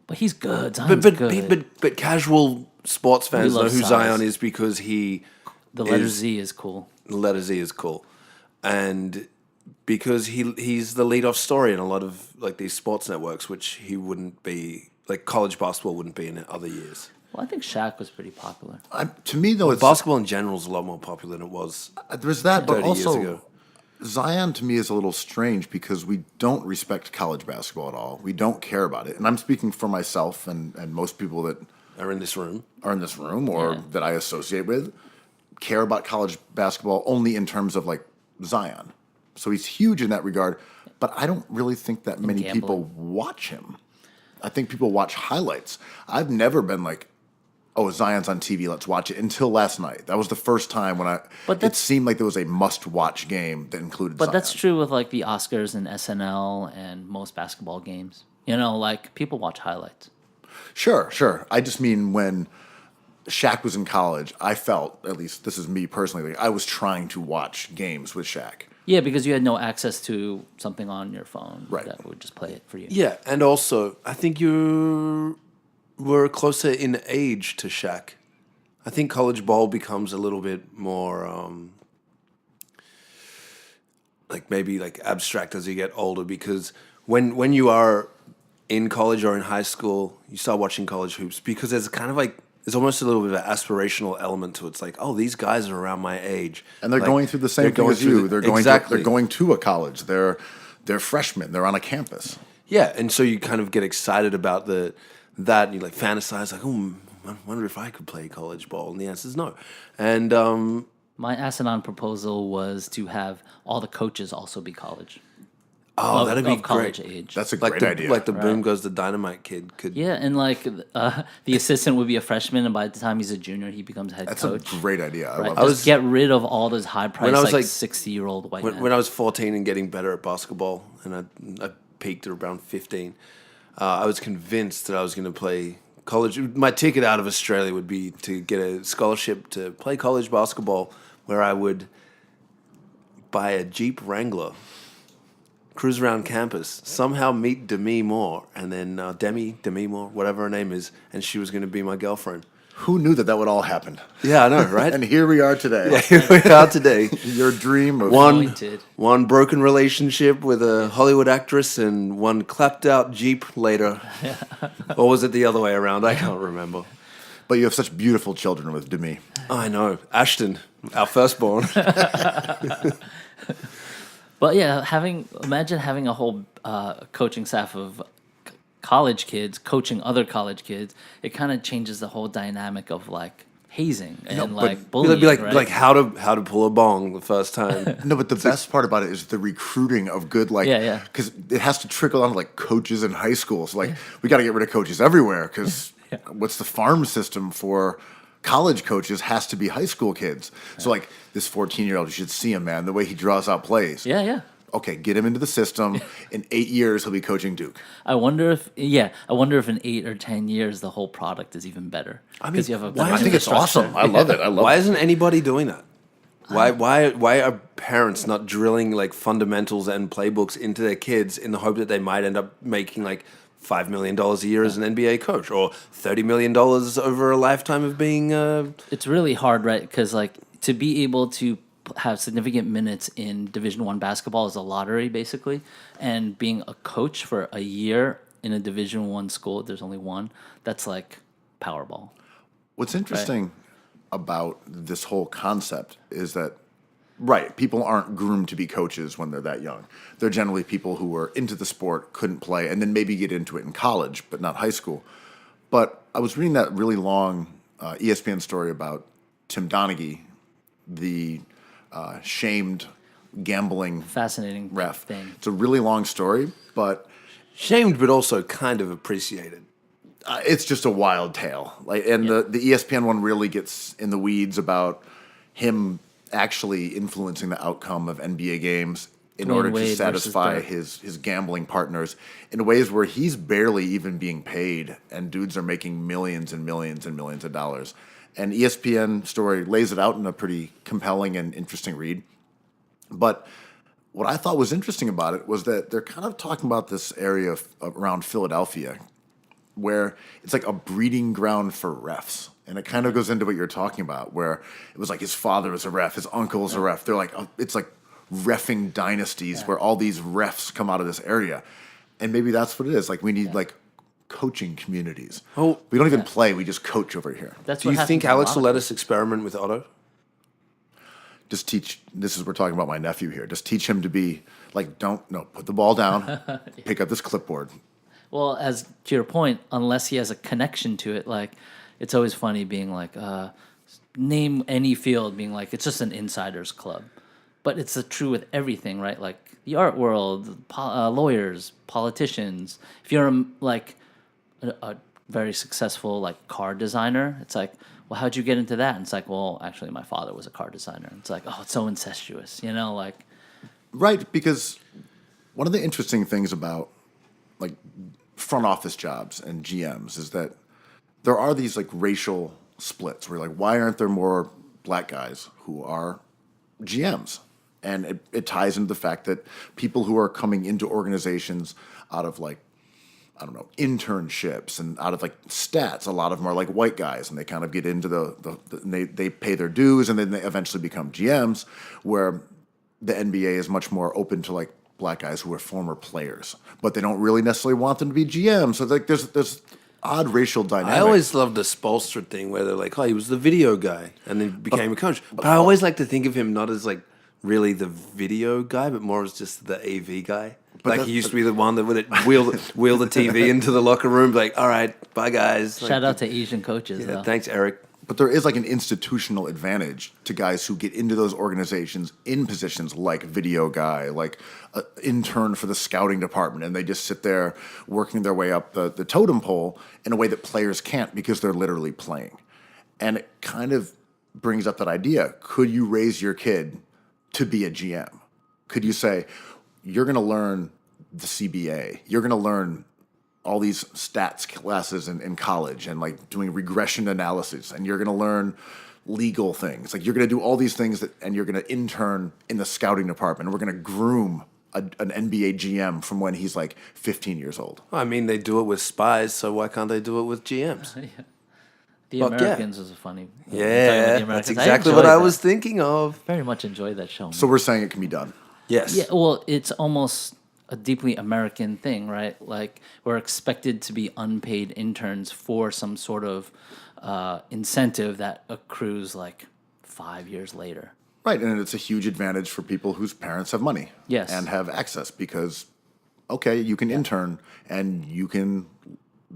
But he's good. Zion's But good. but casual sports fans know love who size. Zion is because the letter is- Z is cool. the letter Z is cool, and because he's the lead-off story in a lot of like these sports networks, which he wouldn't be, like college basketball wouldn't be in other years. Well, I think Shaq was pretty popular. To me, though, it's Basketball in general is a lot more popular than it was there's that, but 30 years also ago. Zion to me is a little strange because we don't respect college basketball at all. We don't care about it, and I'm speaking for myself and most people that Are in this room. are in this room or Yeah. that I associate with care about college basketball only in terms of like Zion. So he's huge in that regard, but I don't really think that many gambling. people watch him. I think people watch highlights. I've never been like, oh, Zion's on TV, let's watch it, until last night. That was the first time when it that's- seemed like there was a must-watch game that included But Zion. that's true with like the Oscars and SNL and most basketball games. You know, like people watch highlights. Sure. I just mean when Shaq was in college, I felt, at least this is me personally, like I was trying to watch games with Shaq. Yeah, because you had no access to something on your phone Right. that would just play it for you. Yeah, and also I think you were closer in age to Shaq. I think college ball becomes a little bit more like maybe like abstract as you get older, because when you are in college or in high school, you start watching college hoops because there's kind of like there's almost a little bit of an aspirational element to it. It's like, oh, these guys are around my age, And they're Like, going through the same they're thing going as through you. the- They're going exactly. they're going to a college. They're freshmen. They're on a campus. Yeah, and so you kind of get excited about that, and you like fantasize like, oh, I wonder if I could play college ball, and the answer is no. And My asinine proposal was to have all the coaches also be college. oh, of, that'd be of college great. age. That's a Like great the idea. like the boom goes the dynamite kid could. Yeah, and like the assistant would be a freshman, and by the time he's a junior, he becomes head That's coach. a great idea. I Right? love Just it. was- get rid of all those high priced I was like 60-year-old white men. When I was 14 and getting better at basketball, and I peaked at around 15, I was convinced that I was going to play college. My ticket out of Australia would be to get a scholarship to play college basketball, where I would buy a Jeep Wrangler, cruise around campus, somehow meet Demi Moore, and then Demi Moore, whatever her name is, and she was going to be my girlfriend. Who knew that would all happen? Yeah, I know, right? And here we are today. Here we are today. Your dream of Anointed. One broken relationship with a Hollywood actress and one clapped out Jeep later. Or was it the other way around? I can't remember. But you have such beautiful children with Demi. I know. Ashton, our firstborn. But yeah, imagine having a whole coaching staff of college kids coaching other college kids. It kind of changes the whole dynamic of like hazing and like bullying. It'd be like right? like how to pull a bong the first time. No, but the best part about it is the recruiting of good, like, Yeah. because it has to trickle down to like coaches in high school. So like, we got to get rid of coaches everywhere because what's the farm system for college coaches has to be high school kids. So like this 14-year-old, you should see him, man. The way he draws out plays. yeah. okay, get him into the system. In 8 years, he'll be coaching Duke. I wonder if in 8 or 10 years the whole product is even better. I mean, Because you have a why- better I think it's infrastructure. awesome. I love it. Why isn't anybody doing that? Why are parents not drilling like fundamentals and playbooks into their kids in the hope that they might end up making like $5 million a year as an NBA coach or $30 million over a lifetime of being? It's really hard, right? Because like to be able to have significant minutes in Division One basketball is a lottery, basically, and being a coach for a year in a Division One school, there's only one. That's like Powerball. What's interesting about this whole concept is that, right, people aren't groomed to be coaches when they're that young. They're generally people who were into the sport, couldn't play, and then maybe get into it in college, but not high school. But I was reading that really long ESPN story about Tim Donaghy, the shamed gambling Fascinating ref. thing. It's a really long story, but Shamed, but also kind of appreciated. it's just a wild tale. Like, and the ESPN one really gets in the weeds about him actually influencing the outcome of NBA games in Dwayne order to Wade satisfy versus his gambling partners in ways where he's barely even being paid, and dudes are making millions and millions and millions of dollars. And ESPN story lays it out in a pretty compelling and interesting read. But what I thought was interesting about it was that they're kind of talking about this area around Philadelphia where it's like a breeding ground for refs. And it kind of goes into what you're talking about, where it was like his father was a ref, his uncle was a ref. They're like, it's like reffing dynasties where all these refs come out of this area. And maybe that's what it is. Like we need like coaching communities. Oh, we don't even play, we just coach over here. That's Do what you think happens in a Alex lot will of let us experiment with Otto? Just teach, this is, we're talking about my nephew here. Just teach him to be like, put the ball down, pick up this clipboard. Well, as to your point, unless he has a connection to it, like it's always funny being like, name any field, being like it's just an insiders club, but it's true with everything, right? Like the art world, lawyers, politicians. If you're like a very successful like car designer, it's like, well, how'd you get into that? And it's like, well, actually, my father was a car designer. It's like, oh, it's so incestuous, you know, like. Right, because one of the interesting things about like front office jobs and GMs is that there are these like racial splits where like, why aren't there more black guys who are GMs? And it ties into the fact that people who are coming into organizations out of like, I don't know, internships and out of like stats, a lot of them are like white guys, and they kind of get into and they pay their dues, and then they eventually become GMs, where the NBA is much more open to like black guys who are former players, but they don't really necessarily want them to be GMs. So like there's odd racial dynamic. I always loved the Spolstra thing where they're like, oh, he was the video guy and then became a coach. But I always like to think of him not as like really the video guy, but more as just the AV guy. Like he used to be the one that would wheel the TV into the locker room, like, all right, bye guys. Shout out to Asian coaches, though. Thanks, Eric. But there is like an institutional advantage to guys who get into those organizations in positions like video guy, like an intern for the scouting department, and they just sit there working their way up the totem pole in a way that players can't because they're literally playing. And it kind of brings up that idea. Could you raise your kid to be a GM? Could you say, you're going to learn the CBA, you're going to learn all these stats classes in college and like doing regression analysis, and you're going to learn legal things. Like you're going to do all these things and you're going to intern in the scouting department. And we're going to groom an NBA GM from when he's like 15 years old. I mean, they do it with spies, so why can't they do it with GMs? The Fuck yeah. Americans was a funny. Yeah, that's exactly what I was thinking of. Very much enjoyed that show. So we're saying it can be done. Yes. Yeah, well, it's almost a deeply American thing, right? Like we're expected to be unpaid interns for some sort of incentive that accrues like 5 years later. Right, and it's a huge advantage for people whose parents have money. Yes. And have access because, okay, you can intern and you can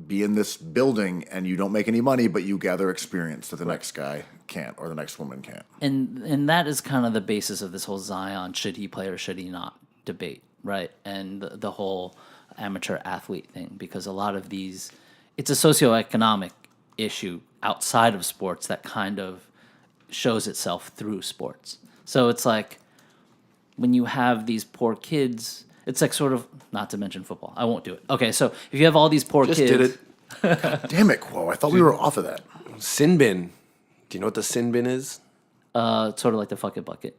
be in this building and you don't make any money, but you gather experience that the next guy can't or the next woman can't. And that is kind of the basis of this whole Zion, should he play or should he not debate, right? And the whole amateur athlete thing, because a lot of these, it's a socioeconomic issue outside of sports that kind of shows itself through sports. So it's like, when you have these poor kids, it's like sort of, not to mention football. I won't do it. Okay, so if you have all these poor Just kids. did it. Damn it, Quo. I thought we were off of that. Sin bin. Do you know what the sin bin is? It's sort of like the fuck it bucket.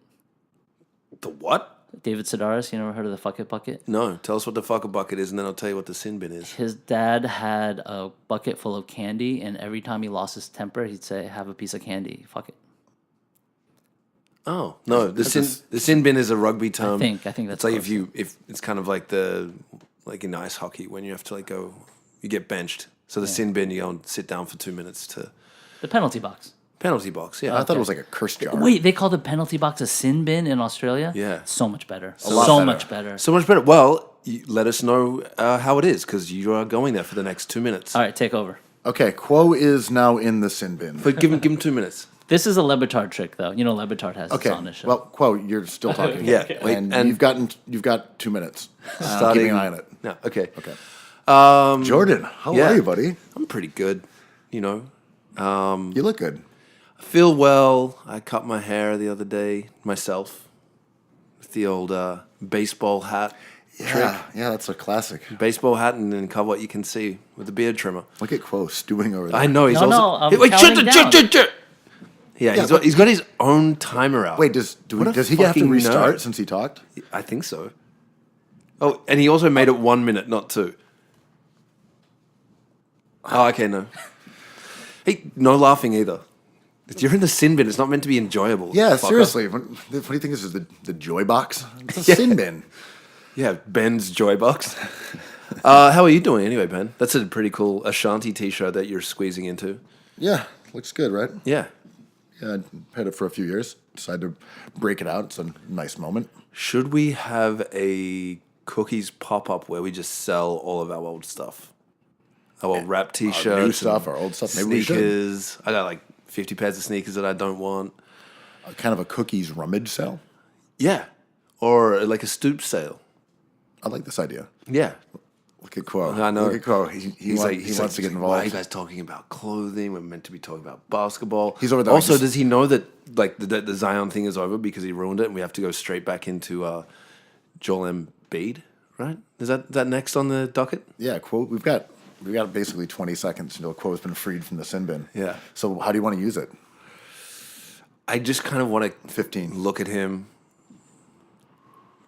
The what? David Sedaris, you never heard of the fuck it bucket? No. Tell us what the fuck a bucket is, and then I'll tell you what the sin bin is. His dad had a bucket full of candy, and every time he lost his temper, he'd say, "Have a piece of candy. Fuck it." Oh no, the sin bin is a rugby term. I think that's it's like close. if it's kind of like like in ice hockey when you have to you get benched. So the sin bin, you go and sit down for 2 minutes to The penalty box. penalty box. Yeah, I thought it was like a curse jar. Wait, they call the penalty box a sin bin in Australia? Yeah. So much better. lot So better. much better. so much better. Well, let us know how it is because you are going there for the next 2 minutes. All right, take over. Okay, Quo is now in the sin bin. But give him 2 minutes. This is a Lebitard trick, though. You know, Lebitard has Okay, this on this show. well, Quo, you're still talking. Yeah, okay. Wait, and and- you've got 2 minutes. Starting Keeping an eye on it. No, okay. Okay. Jordan, how yeah. are you, buddy? I'm pretty good. You know, You look good. I feel well. I cut my hair the other day myself with the old baseball hat. Yeah, that's a classic. Baseball hat and then cover what you can see with the beard trimmer. Look at Quo stewing over there. I know he's No, also. no, I'm Hey, wait, counting down. Yeah, Yeah, he's got his own timer out. Wait, does What a he have to fucking restart nerd. since he talked? I think so. Oh, and he also made it 1 minute, not 2. Oh, okay, no. Hey, no laughing either. You're in the sin bin. It's not meant to be enjoyable. Yeah, fucker. seriously. What do you think this is, the joy box? It's a sin bin. Yeah, Ben's Joy Box. How are you doing anyway, Ben? That's a pretty cool Ashanti t-shirt that you're squeezing into. Yeah, looks good, right? Yeah. Yeah, I had it for a few years. Decided to break it out. It's a nice moment. Should we have a cookies pop-up where we just sell all of our old stuff? Our old rap t-shirts. new and stuff, our old stuff. Maybe we should. sneakers. I got like 50 pairs of sneakers that I don't want. Kind of a cookies rummage sale. Yeah. Or like a stoop sale. I like this idea. Yeah. Look at Quo. I know. Look at Quo. He wants to get Why are you involved. guys talking about clothing? We're meant to be talking about basketball. He's over there, Also, like, does he know that like the Zion thing is over because he ruined it, and we have to go straight back into Joel Embiid? Right? Is that next on the docket? Yeah, Quo. We've got basically 20 seconds until Quo's been freed from the sin bin. Yeah. So how do you want to use it? I just kind of want to 15. look at him.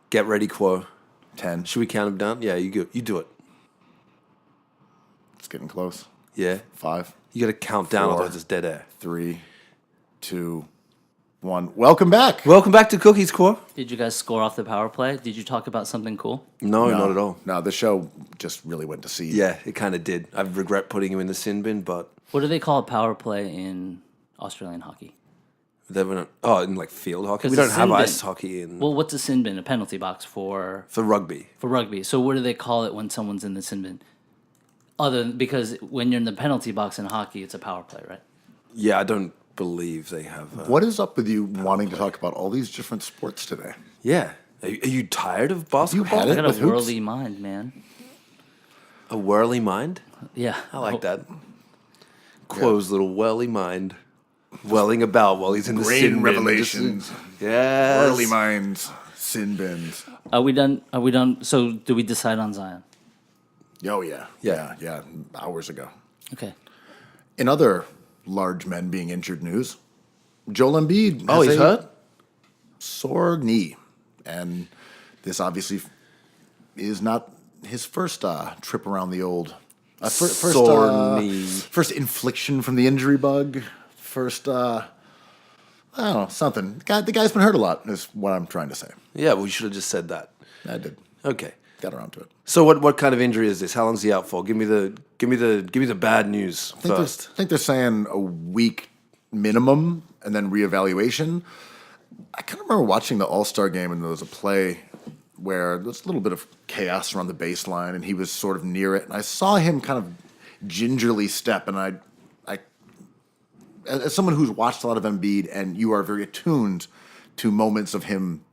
Get ready, Quo. 10. Should we count him down? Yeah, you do it. It's getting close. Yeah. 5, You got to count down, 4. otherwise it's dead air. 3, 2, 1. Welcome back. Welcome back to Cookies, Quo. Did you guys score off the power play? Did you talk about something cool? No, not at all. No, the show just really went to seed. Yeah, it kind of did. I regret putting him in the sin bin, but What do they call a power play in Australian hockey? they were not, in like field hockey. 'Cause We the don't have sin bin- ice hockey in Well, what's a sin bin? A penalty box for rugby. rugby. So what do they call it when someone's in the sin bin? Because when you're in the penalty box in hockey, it's a power play, right? Yeah, I don't believe they have. What is up with you wanting to talk about all these different sports today? Yeah, are you tired of basketball? had I it got a with hoops? whirly mind, man. A whirly mind? Yeah, I like that. Quo's little whirly mind, welling about while he's in the Brain sin bin. revelations. Yes. Early minds, sin bins. Are we done? Are we done? So do we decide on Zion? Oh, yeah. Yeah. Yeah. Hours ago. Okay. In other large men being injured news, Joel Embiid Oh, has he's a hurt? sore knee. And this obviously is not his first trip around the old... Sore knee. First infliction from the injury bug. First, I don't know, something. The guy's been hurt a lot, is what I'm trying to say. Yeah, well, you should have just said that. I did. Okay. Got around to it. So what kind of injury is this? How long's he out for? Give me the bad news first. I think they're saying a week minimum and then reevaluation. I kind of remember watching the All-Star game and there was a play where there was a little bit of chaos around the baseline and he was sort of near it. And I saw him kind of gingerly step and I as someone who's watched a lot of Embiid and you are very attuned to moments of him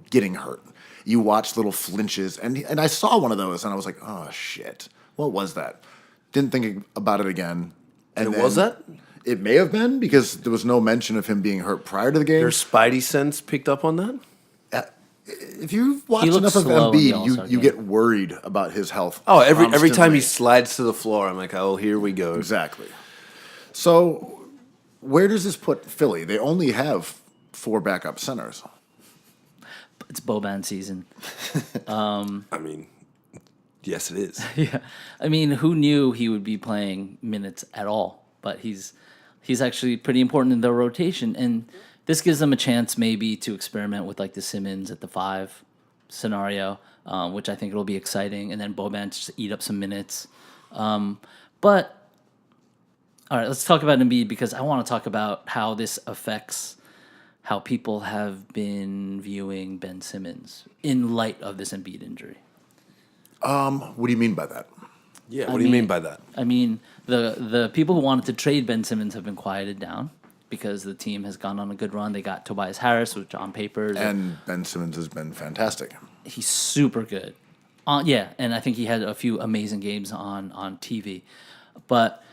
getting hurt. You watch little flinches, and I saw one of those, and I was like, oh, shit. What was that? Didn't think about it again. And then was that? It may have been, because there was no mention of him being hurt prior to the game. Your spidey sense picked up on that? If you've watched looks enough of slow in the Embiid, All-Star you game. get worried about his health. Oh, every time he constantly. slides to the floor, I'm like, oh, here we go. Exactly. So, where does this put Philly? They only have 4 backup centers. It's Boban season. I mean, yes, it is. Yeah, I mean, who knew he would be playing minutes at all? But he's actually pretty important in their rotation, and this gives them a chance maybe to experiment with like the Simmons at the 5 scenario, which I think will be exciting, and then Boban just eat up some minutes. But all right, let's talk about Embiid because I want to talk about how this affects how people have been viewing Ben Simmons in light of this Embiid injury. What do you mean by that? Yeah, what do you mean by that? I mean, the people who wanted to trade Ben Simmons have been quieted down because the team has gone on a good run. They got Tobias Harris, which on paper And Ben Simmons has been fantastic. he's super good. Yeah, and I think he had a few amazing games on TV. But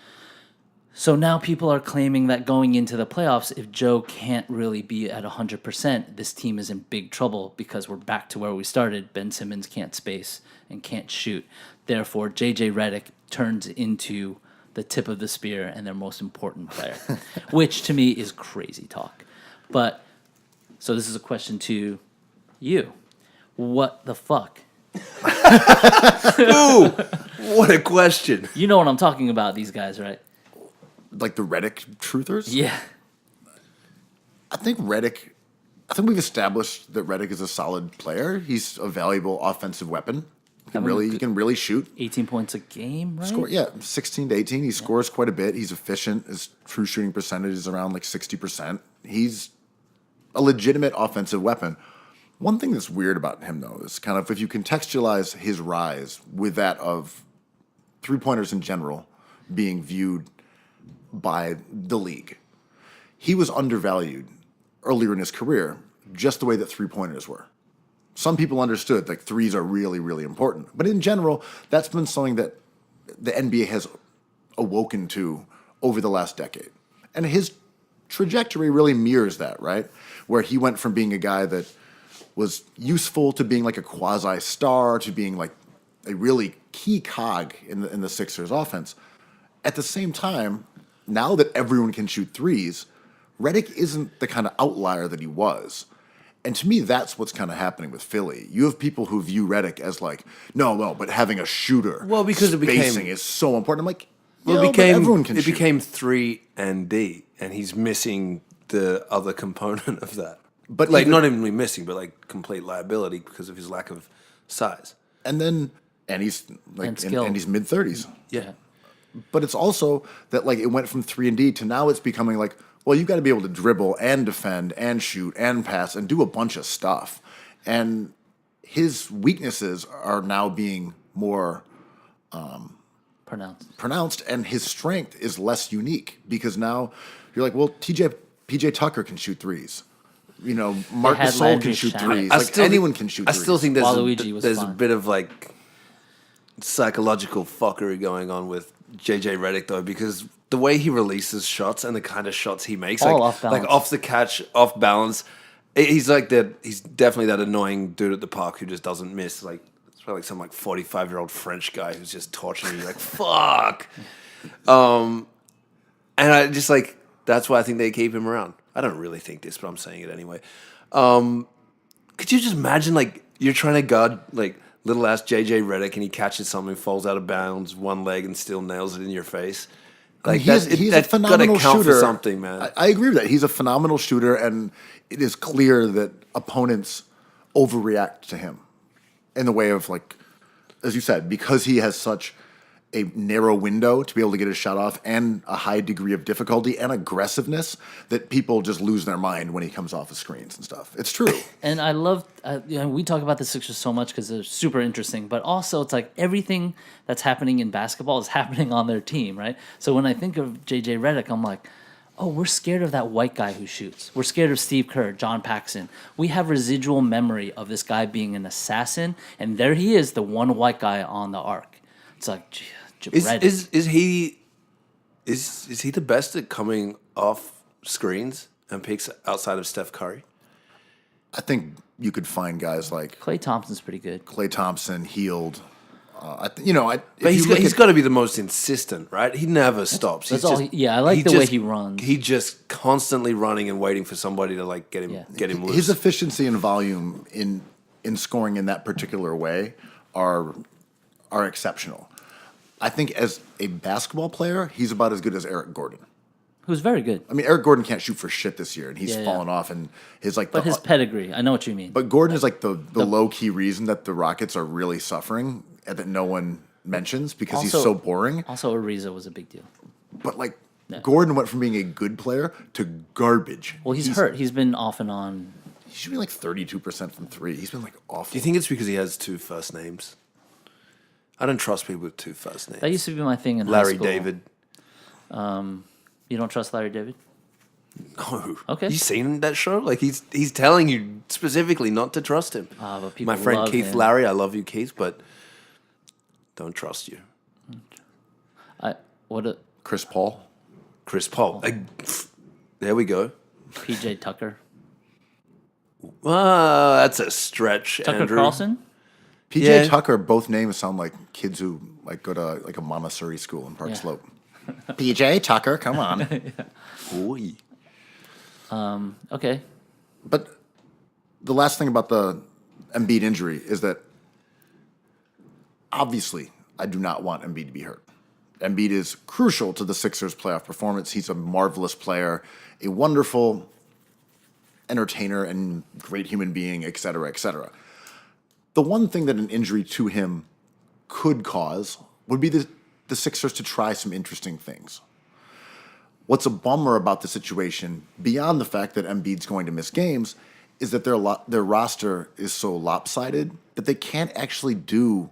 so now people are claiming that going into the playoffs, if Joe can't really be at 100%, this team is in big trouble because we're back to where we started. Ben Simmons can't space and can't shoot. Therefore, JJ Redick turns into the tip of the spear and their most important player, which to me is crazy talk. But so this is a question to you. What the fuck? Ooh, what a question. You know what I'm talking about, these guys, right? Like the Redick truthers? Yeah. I think we've established that Redick is a solid player. He's a valuable offensive weapon. He can really shoot. 18 points a game, right? Yeah, 16 to 18. He scores quite a bit. He's efficient. His true shooting percentage is around like 60%. He's a legitimate offensive weapon. One thing that's weird about him, though, is kind of if you contextualize his rise with that of three-pointers in general being viewed by the league. He was undervalued earlier in his career, just the way that three-pointers were. Some people understood like threes are really, really important. But in general, that's been something that the NBA has awoken to over the last decade. And his trajectory really mirrors that, right? Where he went from being a guy that was useful to being like a quasi-star to being like a really key cog in the Sixers offense. At the same time, now that everyone can shoot threes, Redick isn't the kind of outlier that he was. And to me, that's what's kind of happening with Philly. You have people who view Redick as like, no, but having a shooter, Well, because it became- spacing is so important. I'm like, Well, but everyone can it shoot. became 3 and D, and he's missing the other component of that. But like, even- not even really missing, but like complete liability because of his lack of size. and he's like, And skill. and he's mid-30s. Yeah. But it's also that like it went from 3 and D to now it's becoming like, well, you've got to be able to dribble and defend and shoot and pass and do a bunch of stuff. And his weaknesses are now being more pronounced, and his strength is less unique because now you're like, well, PJ Tucker can shoot threes. You know, Marc had Gasol Landry can shoot Shamet. threes. I Like still anyone think- can shoot I threes. still think Waluigi was there's a fine. bit of like psychological fuckery going on with JJ Redick though, because the way he releases shots and the kind of shots he makes, All like off balance. like off the catch, off balance, he's like that. He's definitely that annoying dude at the park who just doesn't miss. Like it's probably like some like 45-year-old French guy who's just torturing you. Like fuck. And I just like that's why I think they keep him around. I don't really think this, but I'm saying it anyway. Could you just imagine like you're trying to guard like little ass JJ Redick and he catches something, falls out of bounds, one leg, and still nails it in your face? Like he's a that's phenomenal gotta count shooter. for something, man. I agree with that. He's a phenomenal shooter, and it is clear that opponents overreact to him in the way of like, as you said, because he has such a narrow window to be able to get his shot off and a high degree of difficulty and aggressiveness that people just lose their mind when he comes off the screens and stuff. It's true. And I love, we talk about the Sixers so much because they're super interesting, but also it's like everything that's happening in basketball is happening on their team, right? So when I think of JJ Redick, I'm like, oh, we're scared of that white guy who shoots. We're scared of Steve Kerr, John Paxson. We have residual memory of this guy being an assassin, and there he is, the one white guy on the arc. It's like, Redick. Is he the best at coming off screens and picks outside of Steph Curry? I think you could find guys like Klay Thompson's pretty good. Klay Thompson, Healed. But But he's got to be the most insistent, right? He never stops. That's He's all. just, I like the way he runs. He just constantly running and waiting for somebody to like get him loose. His efficiency and volume in scoring in that particular way are exceptional. I think as a basketball player, he's about as good as Eric Gordon. Who's very good. I mean, Eric Gordon can't shoot for shit this year, and he's fallen off. And his But his pedigree, I know what you mean. But Gordon is like the low key reason that the Rockets are really suffering and that no one mentions because he's so boring. Also, Ariza was a big deal. But like Gordon went from being a good player to garbage. Well, he's hurt. He's been off and on. He should be like 32% from three. He's been like awful. Do you think it's because he has 2 first names? I don't trust people with 2 first names. That used to be my thing in high Larry school. David. You don't trust Larry David? No. Okay. You seen that show? Like he's telling you specifically not to trust him. But people My friend love Keith him. Larry, I love you, Keith, but don't trust you. Chris Paul. Chris Paul. There we go. PJ Tucker. That's a stretch, Tucker Andrew. Carlson? PJ Yeah. Tucker, both names sound like kids who like go to like a Montessori school in Park Yeah. Slope. PJ Tucker, come on. Oy. Okay. But the last thing about the Embiid injury is that obviously I do not want Embiid to be hurt. Embiid is crucial to the Sixers' playoff performance. He's a marvelous player, a wonderful entertainer and great human being, et cetera, et cetera. The one thing that an injury to him could cause would be the Sixers to try some interesting things. What's a bummer about the situation, beyond the fact that Embiid's going to miss games, is that their roster is so lopsided that they can't actually do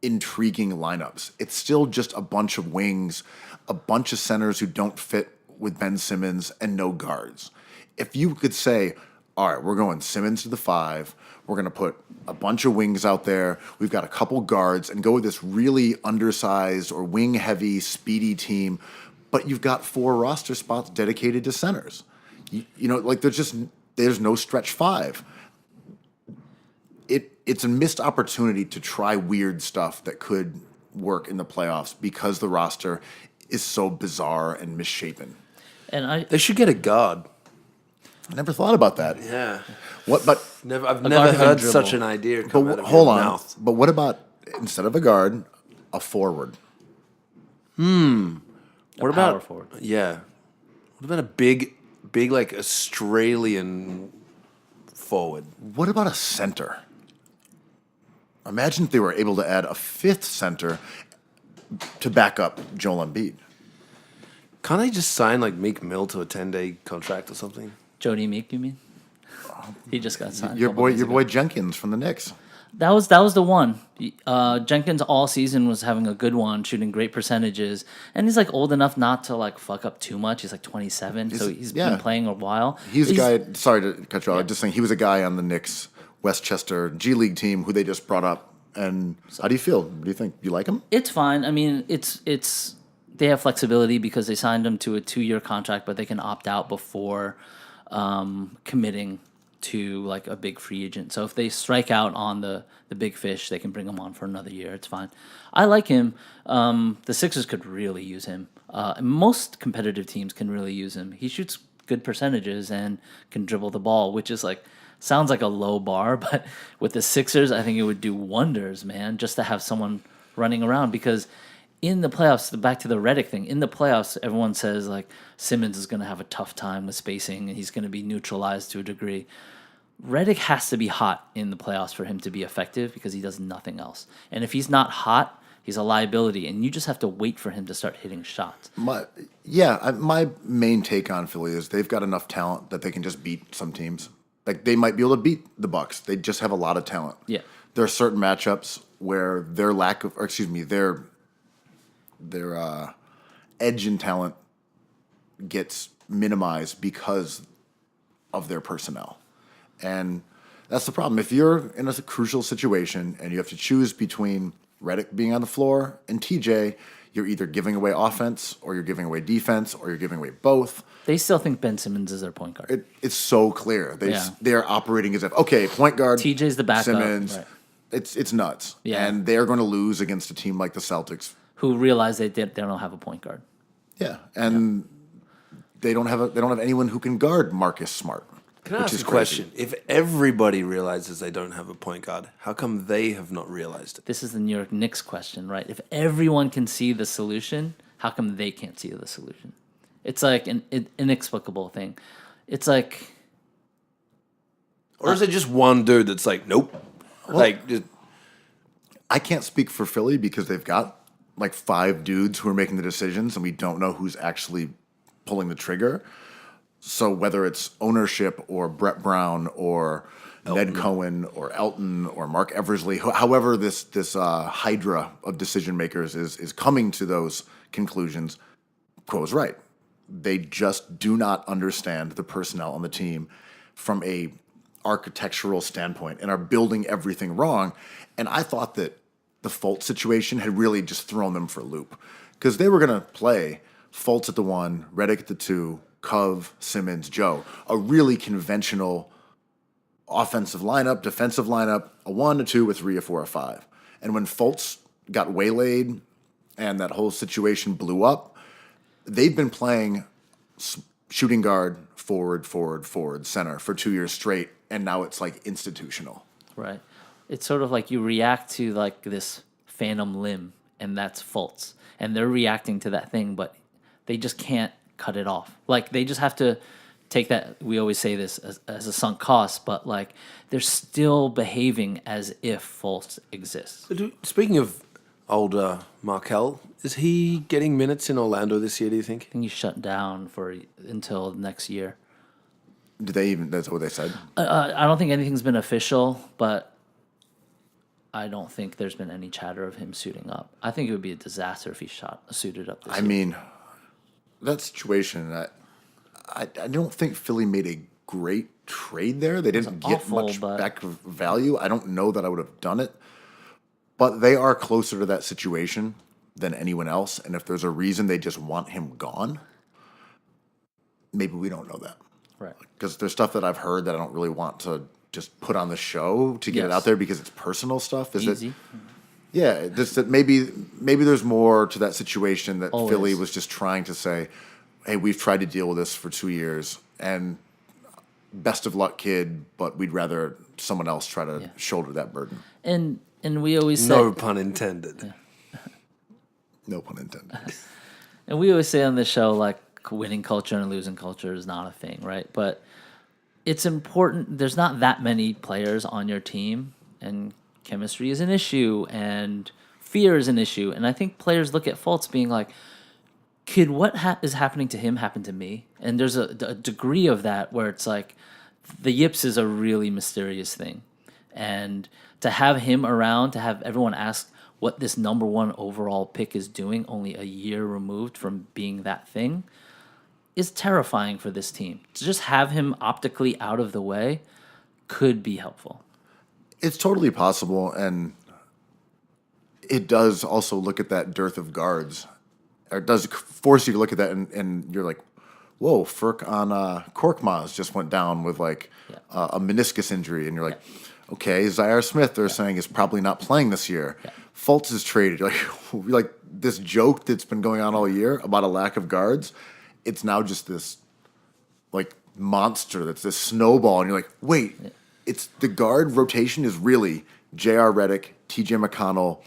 intriguing lineups. It's still just a bunch of wings, a bunch of centers who don't fit with Ben Simmons, and no guards. If you could say, all right, we're going Simmons to the 5, we're going to put a bunch of wings out there, we've got a couple guards, and go with this really undersized or wing-heavy, speedy team, but you've got 4 roster spots dedicated to centers. There's no stretch 5. It's a missed opportunity to try weird stuff that could work in the playoffs because the roster is so bizarre and misshapen. And They should get a guard. I never thought about that. Yeah. What? But I've guard never who can heard dribble. such an idea come out of hold your on. mouth. But what about instead of a guard, a forward? What about power forward. Yeah. What about a big like Australian forward? What about a center? Imagine if they were able to add a 5th center to back up Joel Embiid. Can't they just sign like Meek Mill to a 10-day contract or something? Jody Meek, you mean? He just got signed. Your a couple days ago. boy Jenkins from the Knicks. That was the one. Jenkins all season was having a good one, shooting great percentages, and he's like old enough not to like fuck up too much. He's like 27, so he's been playing a while. He's a guy. Sorry to cut you off. I'm just saying he was a guy on the Knicks Westchester G League team who they just brought up. And how do you feel? What do you think? You like him? It's fine. I mean, it's they have flexibility because they signed him to a 2-year contract, but they can opt out before committing to like a big free agent. So if they strike out on the big fish, they can bring him on for another year. It's fine. I like him. The Sixers could really use him. Most competitive teams can really use him. He shoots good percentages and can dribble the ball, which is like sounds like a low bar, but with the Sixers, I think it would do wonders, man, just to have someone running around because in the playoffs, back to the Redick thing, in the playoffs, everyone says like Simmons is going to have a tough time with spacing and he's going to be neutralized to a degree. Redick has to be hot in the playoffs for him to be effective because he does nothing else. And if he's not hot, he's a liability, and you just have to wait for him to start hitting shots. My main take on Philly is they've got enough talent that they can just beat some teams. Like they might be able to beat the Bucks. They just have a lot of talent. Yeah. There are certain matchups where their edge in talent gets minimized because of their personnel. And that's the problem. If you're in a crucial situation and you have to choose between Redick being on the floor and TJ, you're either giving away offense or you're giving away defense or you're giving away both. They still think Ben Simmons is their point guard. It's so clear. Yeah. They're operating as if, okay, point guard, TJ's the backup. Simmons. Right. It's nuts. Yeah. And they're going to lose against a team like the Celtics. Who realize they don't have a point guard. Yeah. And they don't have anyone who can guard Marcus Smart. Can I which ask is a crazy. question? If everybody realizes they don't have a point guard, how come they have not realized it? This is the New York Knicks question, right? If everyone can see the solution, how come they can't see the solution? It's like an inexplicable thing. It's like, Or is it just one dude that's like, nope? Just, I can't speak for Philly because they've got like 5 dudes who are making the decisions and we don't know who's actually pulling the trigger. So whether it's ownership or Brett Brown or Ned Cohen or Elton or Mark Eversley, however this hydra of decision makers is coming to those conclusions, Quo's right. They just do not understand the personnel on the team from a architectural standpoint and are building everything wrong. And I thought that the Fultz situation had really just thrown them for a loop because they were going to play Fultz at the 1, Redick at the 2, Cove, Simmons, Joe, a really conventional offensive lineup, defensive lineup, a 1, a 2, a 3, a 4, a 5. And when Fultz got waylaid and that whole situation blew up, they've been playing shooting guard, forward, center for 2 years straight, and now it's like institutional. right? It's sort of like you react to like this phantom limb, and that's Fultz. And they're reacting to that thing, but they just can't cut it off. Like they just have to take that. We always say this as a sunk cost, but like they're still behaving as if Fultz exists. speaking of old Markel, is he getting minutes in Orlando this year, do you think? I think he's shut down until next year. Did they even? That's what they said. I don't think anything's been official, but I don't think there's been any chatter of him suiting up. I think it would be a disaster if he suited up this year. I mean, that situation, I don't think Philly made a great trade there. They didn't get awful, much but- back value. I don't know that I would have done it. But they are closer to that situation than anyone else. And if there's a reason they just want him gone, maybe we don't know that. right. Because there's stuff that I've heard that I don't really want to just put on the show to get it Yes. out there because it's personal stuff. Is Easy. Yeah, just that maybe there's more to that situation that Always. Philly was just trying to say, hey, we've tried to deal with this for 2 years, and best of luck, kid, but we'd rather someone else try to shoulder that burden. And we always say, No pun intended. No pun intended. and we always say on this show, like winning culture and losing culture is not a thing, right? But it's important. There's not that many players on your team, and chemistry is an issue, and fear is an issue. And I think players look at Fultz being like, "Kid, what is happening to him happened to me?" And there's a degree of that where it's like the yips is a really mysterious thing, and to have him around, to have everyone ask what this number 1 overall pick is doing only a year removed from being that thing is terrifying for this team. To just have him optically out of the way could be helpful. It's totally possible, and it does also look at that dearth of guards. Or it does force you to look at that, and you're like, whoa, Furk on Korkmaz just went down with like a meniscus injury, and you're like, okay, Zaire Smith, they're saying, is probably not playing this year. Fultz is traded. You're like this joke that's been going on all year about a lack of guards, it's now just this like monster that's this snowball, and you're like, wait, it's the guard rotation is really J.R. Redick, T.J. McConnell,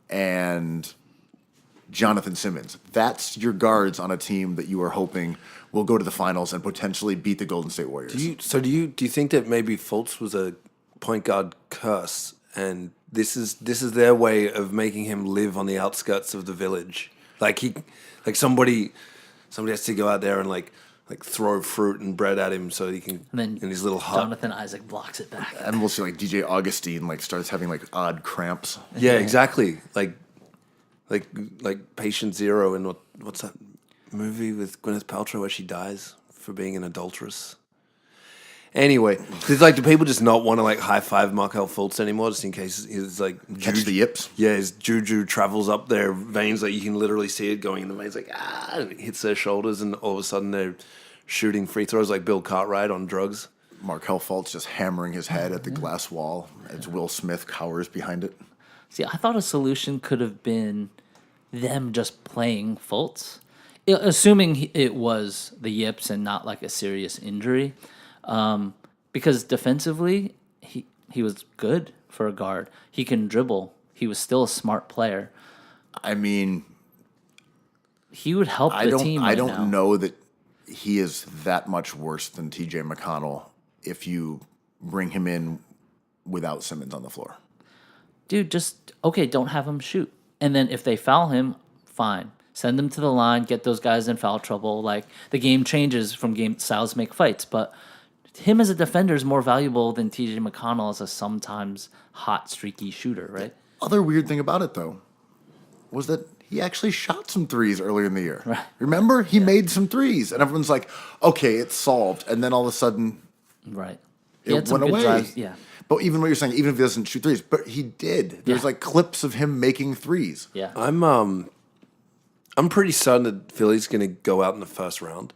and Jonathan Simmons. That's your guards on a team that you are hoping will go to the finals and potentially beat the Golden State Warriors. Do you think that maybe Fultz was a point guard curse, and this is their way of making him live on the outskirts of the village? Like somebody has to go out there and like throw fruit and bread at him so he can And then in his little hut. Jonathan Isaac blocks it back. And we'll see like DJ Augustine like starts having like odd cramps. Yeah, exactly. Like Patient Zero in what's that movie with Gwyneth Paltrow where she dies for being an adulteress? Anyway, there's like, do people just not want to like high five Markelle Fultz anymore, just in case his like Catch the yips. Yeah, his juju travels up their veins, like you can literally see it going in the veins, like and it hits their shoulders, and all of a sudden they're shooting free throws like Bill Cartwright on drugs. Markelle Fultz just hammering his head at the glass wall as Will Smith cowers behind it. See, I thought a solution could have been them just playing Fultz, assuming it was the yips and not like a serious injury, because defensively he was good for a guard. He can dribble. He was still a smart player. I mean, He would help the team. I right don't now. know that he is that much worse than T.J. McConnell if you bring him in without Simmons on the floor. Dude, just don't have him shoot. And then if they foul him, fine. Send them to the line, get those guys in foul trouble. Like, the game changes from game styles make fights, but him as a defender is more valuable than TJ McConnell as a sometimes hot, streaky shooter, right? Other weird thing about it, though, was that he actually shot some threes earlier in the year. Right. Remember? He made some threes, and everyone's like, okay, it's solved. And then all of a sudden, Right. it went away. Drives. Yeah. But even what you're saying, even if he doesn't shoot threes, but he did. There's Yeah. like clips of him making threes. Yeah. I'm pretty certain that Philly's going to go out in the first round,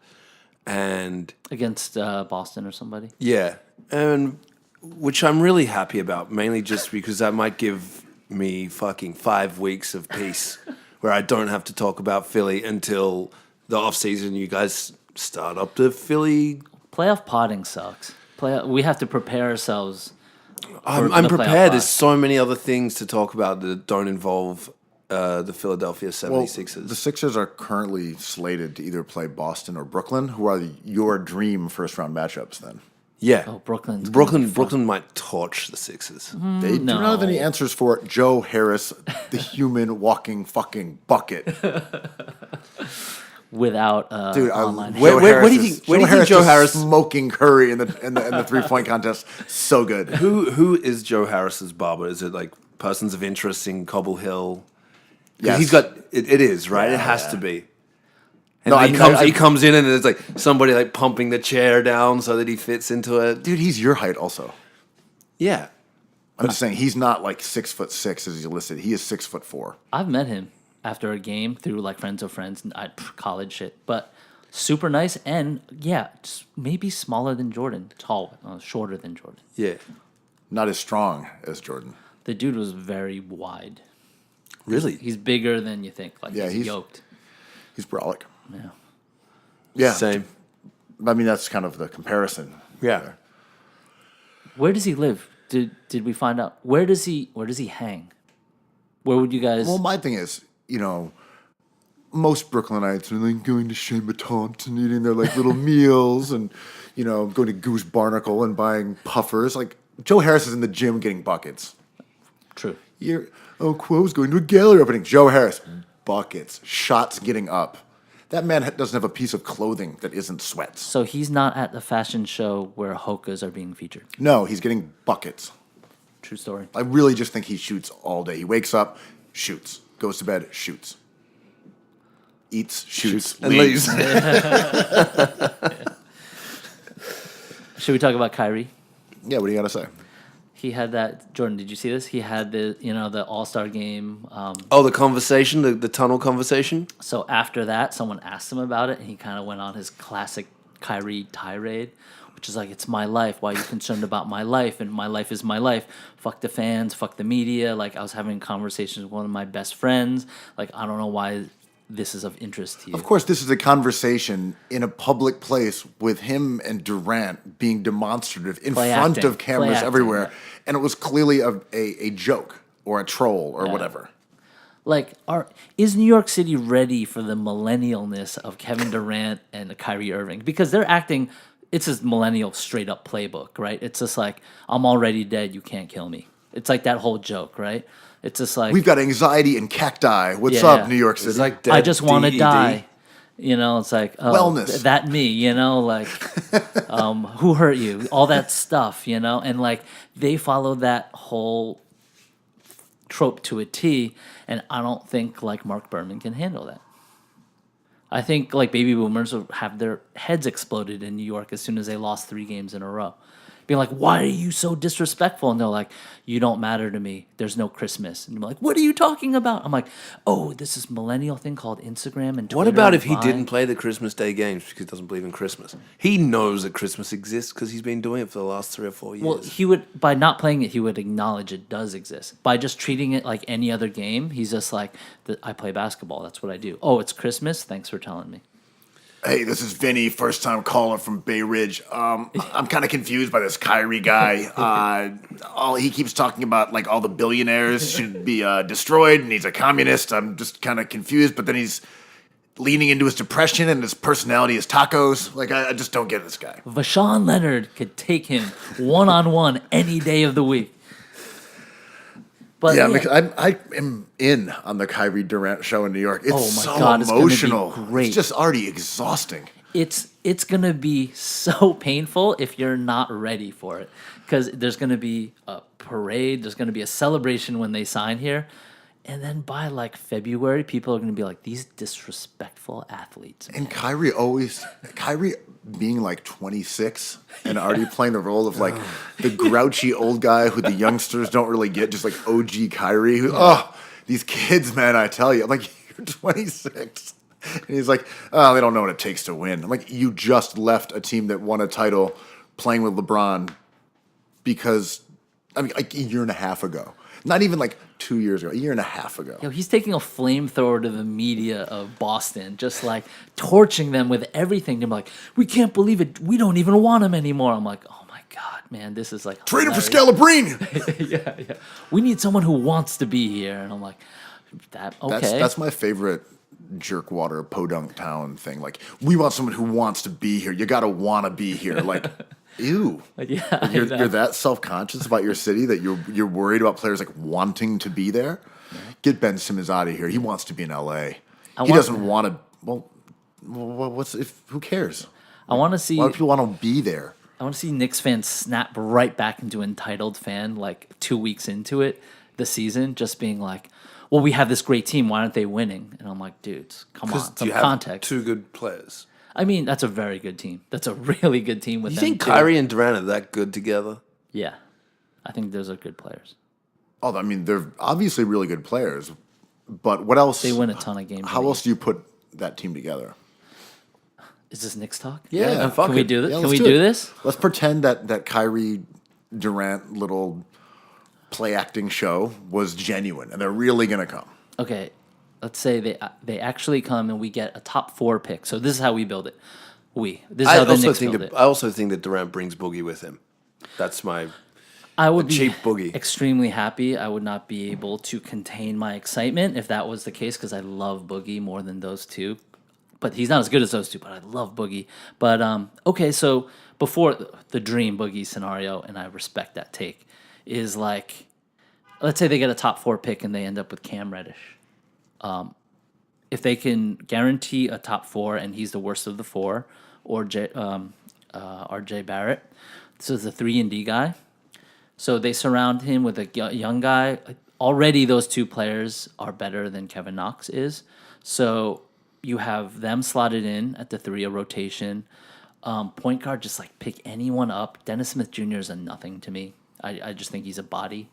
and Against Boston or somebody. yeah, and which I'm really happy about, mainly just because that might give me fucking 5 weeks of peace where I don't have to talk about Philly until the off season. You guys start up the Philly. Playoff potting sucks. We have to prepare ourselves. I'm the playoff prepared. There's pot. so many other things to talk about that don't involve the Philadelphia Well, 76ers. the Sixers are currently slated to either play Boston or Brooklyn, who are your dream first-round matchups then. yeah. Oh, Brooklyn's Brooklyn might torch the Sixers. They do not have any answers for it. Joe Harris, the human walking fucking bucket. without Dude, online. Where do you think Joe just Harris- smoking Curry in the 3-point contest? So good. Who is Joe Harris's barber? Is it like persons of interest in Cobble Hill? 'Cause Yes. he's got it is right. Yeah, it has yeah. to be. And No, he I mean, he comes in and it's like somebody like pumping the chair down so that he fits into it. Dude, he's your height also. Yeah, I'm just saying he's not like 6'6" as you listed. He is 6'4". I've met him after a game through like friends of friends and college shit, but super nice and just maybe smaller than Jordan, tall, shorter than Jordan. yeah. Not as strong as Jordan. The dude was very wide. Really? He's bigger than you think. Like Yeah, he's he's- yoked. He's brolic. Yeah. Yeah. Same. I mean, that's kind of the comparison. Yeah. Where does he live? Did we find out? Where does he hang? Where would you guys? Well, my thing is, most Brooklynites are like going to Chez Ma Tante and eating their like little meals and, going to Goose Barnacle and buying puffers. Like, Joe Harris is in the gym getting buckets. True. Quo's going to a gallery opening. Joe Harris, buckets, shots getting up. That man doesn't have a piece of clothing that isn't sweats. So he's not at the fashion show where hokas are being featured. No, he's getting buckets. True story. I really just think he shoots all day. He wakes up, shoots. Goes to bed, shoots. Eats, shoots, And leaves. Should we talk about Kyrie? Yeah, what do you got to say? He had that. Jordan, did you see this? He had the All-Star game. Oh, the conversation, the tunnel conversation. So after that, someone asked him about it, and he kind of went on his classic Kyrie tirade, which is like, "It's my life. Why are you concerned about my life? And my life is my life. Fuck the fans. Fuck the media." Like, I was having conversations with one of my best friends. Like, I don't know why this is of interest to you. Of course, this is a conversation in a public place with him and Durant being demonstrative in Play front acting. of cameras Play acting, everywhere. yeah. And it was clearly a joke or a troll or whatever. Like, is New York City ready for the millennialness of Kevin Durant and Kyrie Irving? Because they're acting, it's a millennial straight up playbook, right? It's just like, I'm already dead, you can't kill me. It's like that whole joke, right? It's just like, We've got anxiety and cacti. What's Yeah. up, New York City? It's like I just want to DED. die. It's like, oh, Wellness. that me, like, who hurt you? All that stuff, and like they follow that whole trope to a T, and I don't think like Mark Berman can handle that. I think like baby boomers will have their heads exploded in New York as soon as they lost 3 games in a row. Being like, why are you so disrespectful? And they're like, you don't matter to me. There's no Christmas. And I'm like, what are you talking about? I'm like, oh, this is millennial thing called Instagram and Twitter. What about and if he Vine." didn't play the Christmas Day games because he doesn't believe in Christmas? He knows that Christmas exists because he's been doing it for the last 3 or 4 years. Well, he would, by not playing it, he would acknowledge it does exist. By just treating it like any other game, he's just like, I play basketball. That's what I do. Oh, it's Christmas? Thanks for telling me. Hey, this is Vinny, first time caller from Bay Ridge. I'm kind of confused by this Kyrie guy. All he keeps talking about, like all the billionaires should be destroyed, and he's a communist. I'm just kind of confused. But then he's leaning into his depression, and his personality is tacos. Like I just don't get this guy. Vashawn Leonard could take him one-on-one any day of the week. But Yeah, because I am in on the Kyrie Durant show in New York. It's Oh my so God, it's gonna be emotional. great. It's just already exhausting. it's gonna be so painful if you're not ready for it, because there's gonna be a parade, there's gonna be a celebration when they sign here, and then by like February, people are gonna be like, these disrespectful athletes. And Kyrie being like 26 and already playing the role of like the grouchy old guy who the youngsters don't really get, just like OG Kyrie. These kids, man, I tell you. I'm like, you're 26. And he's like, oh, they don't know what it takes to win. I'm like, you just left a team that won a title playing with LeBron because, I mean, like a year and a half ago. Not even like 2 years ago, a year and a half ago. He's taking a flamethrower to the media of Boston, just like torching them with everything. They're like, we can't believe it. We don't even want him anymore. I'm like, oh my God, man, this is like Trade him for hilarious. Scalabrine. yeah. We need someone who wants to be here. And I'm like, okay. That's my favorite jerkwater podunk town thing. Like, we want someone who wants to be here. You got to want to be here. Like, ew. Yeah, You're that self-conscious about your city that you're worried about players like wanting to be there. Get Ben Simmons out of here. He wants to be in LA. He doesn't want to. Well, who cares? I want to see. Why do people want to be there? I want to see Knicks fans snap right back into entitled fan like 2 weeks into it, the season, just being like, well, we have this great team. Why aren't they winning? And I'm like, dudes, come on, some you have context. 2 good players. I mean, that's a very good team. That's a really good team with You them. think too. Kyrie and Durant are that good together? Yeah. I think those are good players. Oh, I mean, they're obviously really good players, but what else? They win a ton of games. How else do you put that team together? Is this Knicks talk? Yeah. and fuck Can we it. do this? Yeah, Can let's we do this? Let's pretend that Kyrie Durant little play acting show was genuine, and they're really gonna come. Okay. Let's say they actually come and we get a top 4 pick. So this is how we build it. This is how the Knicks build it. I also think that Durant brings Boogie with him. That's my. I would be cheap boogie. extremely happy. I would not be able to contain my excitement if that was the case, because I love Boogie more than those two. But he's not as good as those two, but I love Boogie. But, okay, so before the dream Boogie scenario, and I respect that take, is like, let's say they get a top 4 pick and they end up with Cam Reddish. If they can guarantee a top 4 and he's the worst of the 4, or RJ Barrett, so the 3-and-D guy. So they surround him with a young guy. Already those 2 players are better than Kevin Knox is. So you have them slotted in at the 3, a rotation. Point guard, just like pick anyone up. Dennis Smith Jr. is a nothing to me. I just think he's a body.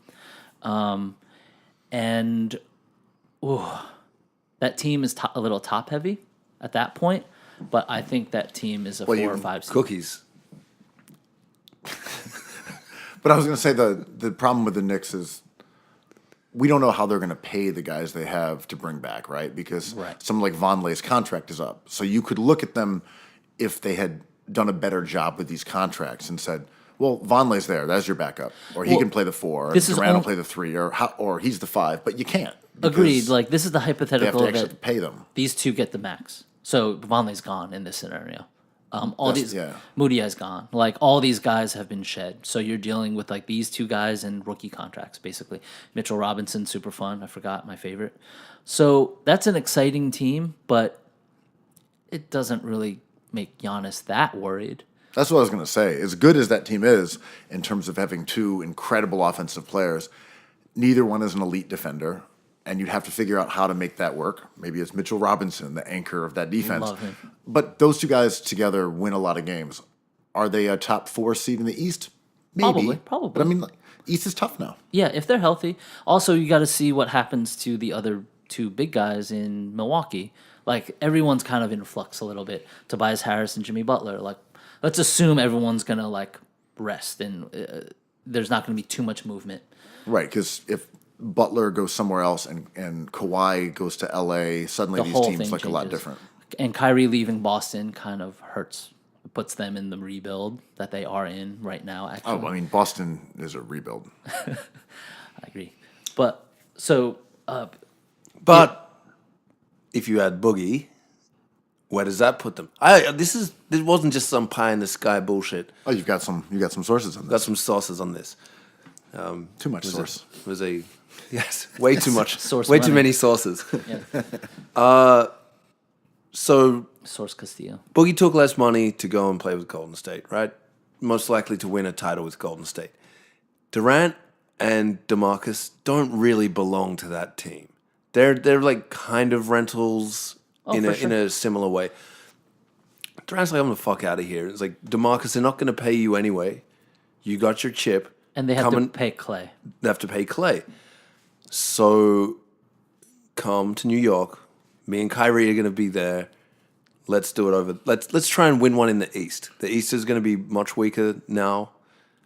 That team is a little top heavy at that point, but I think that team is a 4 or 5 seed. Cookies. But I was going to say the problem with the Knicks is we don't know how they're going to pay the guys they have to bring back, right? Because someone like Vonleh's contract is up. So you could look at them if they had done a better job with these contracts and said, well, Vonleh's there. That's your backup. Or he can play the 4. Or Durant will play the 3. Or he's the 5. But you can't. Agreed. Like, this is the hypothetical they have to actually that pay them. These 2 get the max. So Vonleh's gone in this scenario. Moody has gone. Like, all these guys have been shed. So you're dealing with like these 2 guys and rookie contracts, basically. Mitchell Robinson, super fun. I forgot my favorite. So that's an exciting team, but it doesn't really make Giannis that worried. That's what I was going to say. As good as that team is in terms of having 2 incredible offensive players, neither one is an elite defender. and you'd have to figure out how to make that work. Maybe it's Mitchell Robinson, the anchor of that defense. Love him. But those two guys together win a lot of games. Are they a top 4 seed in the East? Maybe. Probably. But I mean, like, East is tough now. Yeah, if they're healthy. Also, you got to see what happens to the other two big guys in Milwaukee. Like, everyone's kind of in flux a little bit. Tobias Harris and Jimmy Butler. Like, let's assume everyone's going to, like, rest and there's not going to be too much movement. Right, because if Butler goes somewhere else and Kawhi goes to LA, suddenly The these whole teams thing look a lot changes. different. And Kyrie leaving Boston kind of hurts, puts them in the rebuild that they are in right now, actually. Oh, I mean, Boston is a rebuild. I agree. But, so... But if you add Boogie, where does that put them? This wasn't just some pie in the sky bullshit. Oh, you got some sources on Got this. some sources on this. Too much source. Was a yes, way too much, Source way money. too many sources. Yeah. So Source Castillo. Boogie took less money to go and play with Golden State, right? Most likely to win a title with Golden State. Durant and DeMarcus don't really belong to that team. They're like kind of rentals in a similar way. Durant's like, I'm the fuck out of here. It's like, DeMarcus, they're not going to pay you anyway. You got your chip. And they have to pay Clay. They have to pay Clay. So come to New York. Me and Kyrie are going to be there. Let's do it over. Let's try and win one in the East. The East is going to be much weaker now.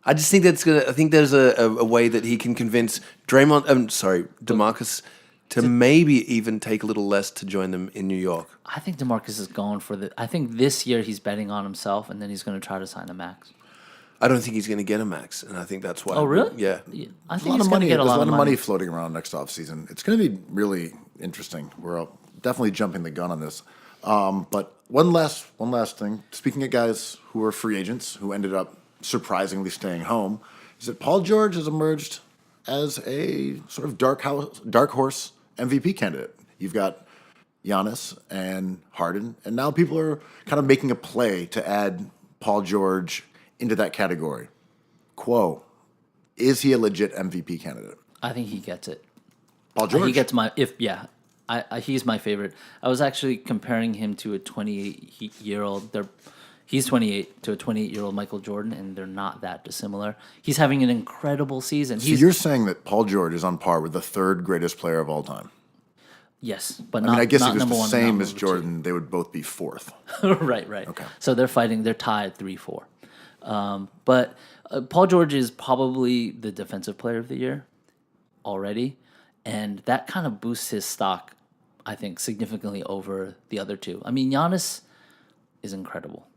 I just think I think there's a way that he can convince DeMarcus to maybe even take a little less to join them in New York. I think DeMarcus is going for I think this year he's betting on himself, and then he's going to try to sign a max. I don't think he's going to get a max, and I think that's why. Oh, really? Yeah. I There's think he's going to get a lot of money. Floating around next offseason. It's going to be really interesting. We're definitely jumping the gun on this. But one last thing. Speaking of guys who are free agents who ended up surprisingly staying home, is that Paul George has emerged as a sort of dark horse MVP candidate. You've got Giannis and Harden, and now people are kind of making a play to add Paul George into that category. Kuo, is he a legit MVP candidate? I think he gets it. Paul George? He gets he's my favorite. I was actually comparing him to a 28-year-old. He's 28 to a 28-year-old Michael Jordan, and they're not that dissimilar. He's having an incredible season. So you're saying that Paul George is on par with the third greatest player of all time? Yes, but I not. mean, I guess not if it was number the one, same not as number Jordan, they would both be fourth. two. Right. Okay. So they're fighting. They're tied 3-4. But Paul George is probably the defensive player of the year already, and that kind of boosts his stock, I think, significantly over the other two. I mean, Giannis is incredible,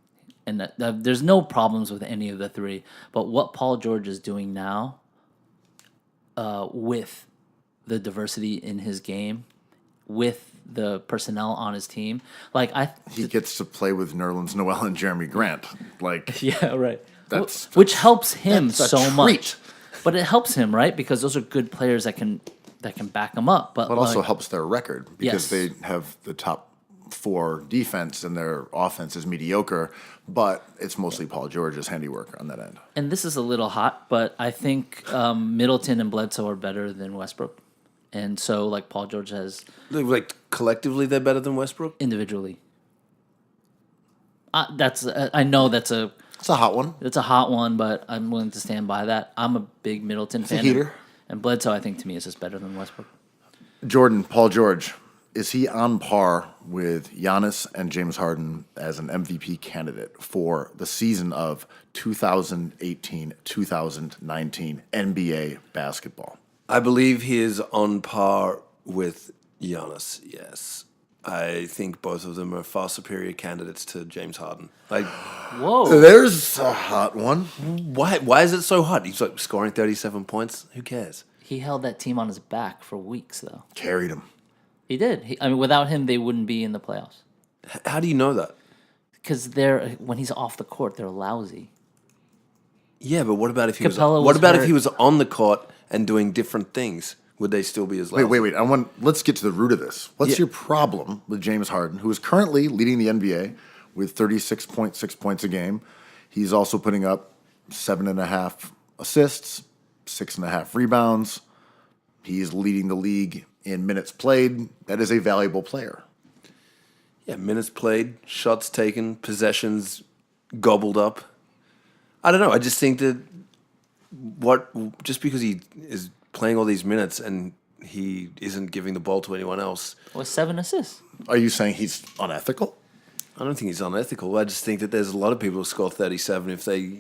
and there's no problems with any of the three. But what Paul George is doing now, with the diversity in his game, with the personnel on his team, He gets to play with Nerlens Noel and Jeremy Grant. yeah, right. That's Which helps him that's a so treat. much. But it helps him, right? Because those are good players that can back him up. But But also helps their record because Yes. they have the top 4 defense and their offense is mediocre, but it's mostly Paul George's handiwork on that end. and this is a little hot, but I think Middleton and Bledsoe are better than Westbrook. And so, Paul George has Like collectively, they're better than Westbrook. individually. I know that's a It's a hot one. It's a hot one, but I'm willing to stand by that. I'm a big Middleton fan. heater. And Bledsoe, I think, to me, is just better than Westbrook. Jordan, Paul George, is he on par with Giannis and James Harden as an MVP candidate for the season of 2018-2019 NBA basketball? I believe he is on par with Giannis. Yes, I think both of them are far superior candidates to James Harden. Whoa. There's a hot one. Why is it so hot? He's scoring 37 points. Who cares? He held that team on his back for weeks, though. Carried him. He did. Without him, they wouldn't be in the playoffs. How do you know that? Because when he's off the court, they're lousy. Yeah, but what about if he Capella was? What was about if hurt. he was on the court and doing different things? Would they still be as lousy? Wait. Let's get to the root of this. What's your problem with James Harden, who is currently leading the NBA with 36.6 points a game? He's also putting up 7.5 assists, 6.5 rebounds. He's leading the league in minutes played, that is a valuable player. Yeah, minutes played, shots taken, possessions gobbled up. I don't know. I just think that just because he is playing all these minutes and he isn't giving the ball to anyone else, With 7 assists. Are you saying he's unethical? I don't think he's unethical. I just think that there's a lot of people who score 37 if they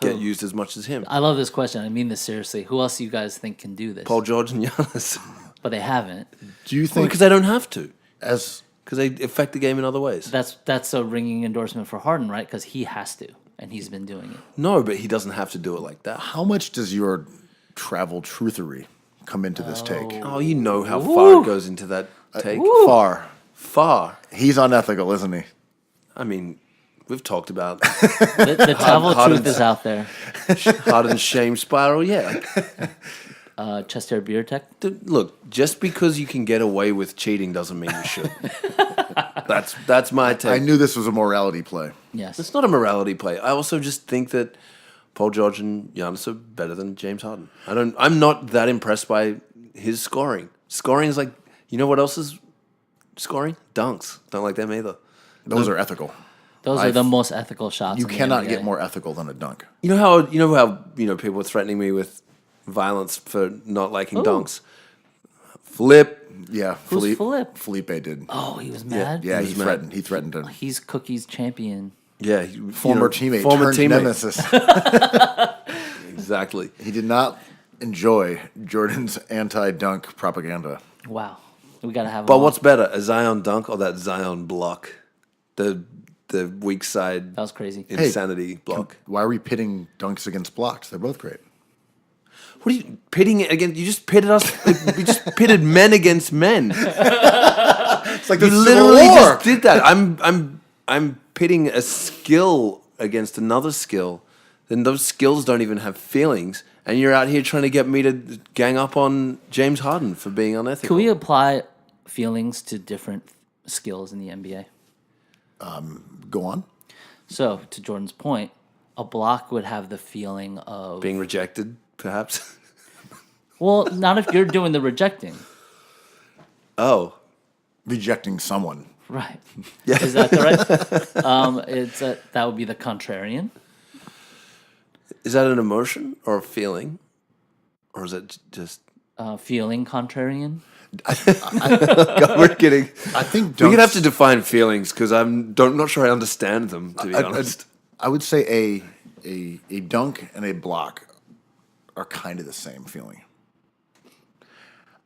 get used as much as him. I love this question. I mean this seriously. Who else do you guys think can do this? Paul George and Giannis. But they haven't. Do you think Because they don't have to. as Because they affect the game in other ways. That's a ringing endorsement for Harden, right? Because he has to, and he's been doing it. No, but he doesn't have to do it like that. how much does your travel truthery come into this take? Oh, you know how far it goes into that take. Far. He's unethical, isn't he? I mean, we've talked about The travel Harden's- truth is out there. Harden's shame spiral. Yeah. Chest hair beer tech. Look, just because you can get away with cheating doesn't mean you should. That's my take. I knew this was a morality play. Yes. It's not a morality play. I also just think that Paul George and Giannis are better than James Harden. I'm not that impressed by his scoring. Scoring is like, you know what else is scoring? Dunks. Don't like them either. Those are ethical. Those are the most ethical shots. You in the cannot NBA. get more ethical than a dunk. You know how people were threatening me with violence for not liking dunks. Flip. Yeah, Who's Philippe? Felipe did. Oh, he was mad. Yeah, he he was threatened. He threatened to He's Cookie's champion. Yeah, former teammate, former turned teammate. nemesis. Exactly. He did not enjoy Jordan's anti-dunk propaganda. Wow. We gotta have. But him on. what's better, a Zion dunk or that Zion block? The weak side That was crazy. insanity block. Why are we pitting dunks against blocks? They're both great. What are you pitting it against? You just pitted us. We just pitted men against men. It's like the You Civil literally War. just did that. I'm pitting a skill against another skill. Then those skills don't even have feelings, and you're out here trying to get me to gang up on James Harden for being unethical. Can we apply feelings to different skills in the NBA? Go on. So, to Jordan's point, a block would have the feeling of Being rejected, perhaps. well, not if you're doing the rejecting, Oh, Rejecting someone. right? Yeah. Is that correct? That would be the contrarian. is that an emotion or a feeling, or is it just? Feeling contrarian. God, we're kidding. I think We're gonna have dunks- to define feelings because not sure I understand them. To be honest, I would say a dunk and a block are kind of the same feeling.